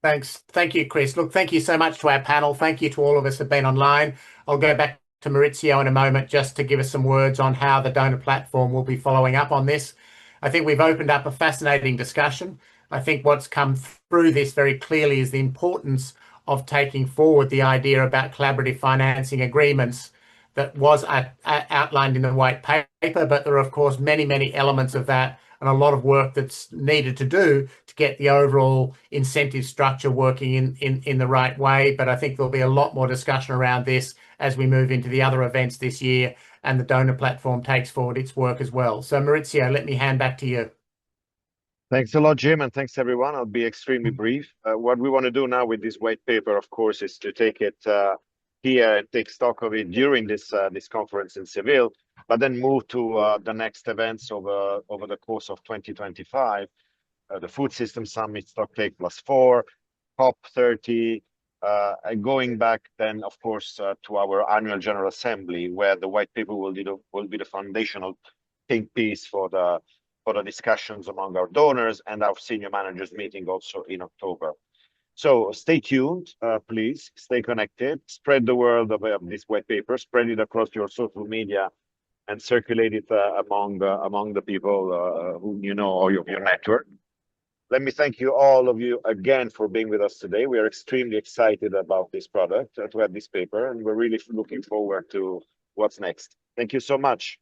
Thanks. Thank you, Chris. Look, thank you so much to our panel. Thank you to all of us who've been online. I'll go back to Maurizio in a moment just to give us some words on how the donor platform will be following up on this. I think we've opened up a fascinating discussion. I think what's come through this very clearly is the importance of taking forward the idea about collaborative financing agreements that was outlined in the white paper, but there are, of course, many, many elements of that and a lot of work that's needed to do to get the overall incentive structure working in the right way. But I think there'll be a lot more discussion around this as we move into the other events this year and the donor platform takes forward its work as well. So Maurizio, let me hand back to you. Thanks a lot, Jim, and thanks everyone. I'll be extremely brief. What we want to do now with this white paper, of course, is to take it here and take stock of it during this conference in Seville, but then move to the next events over the course of 2025. The Food System Summit, Stocktake +4, COP30, and going back then, of course, to our annual General Assembly, where the white paper will be the foundational think piece for the discussions among our donors and our senior managers meeting also in October. So stay tuned, please stay connected, spread the word of this white paper, spread it across your social media and circulate it among the people who you know or your network. Let me thank you, all of you, again for being with us today. We are extremely excited about this product, to have this paper, and we're really looking forward to what's next. Thank you so much.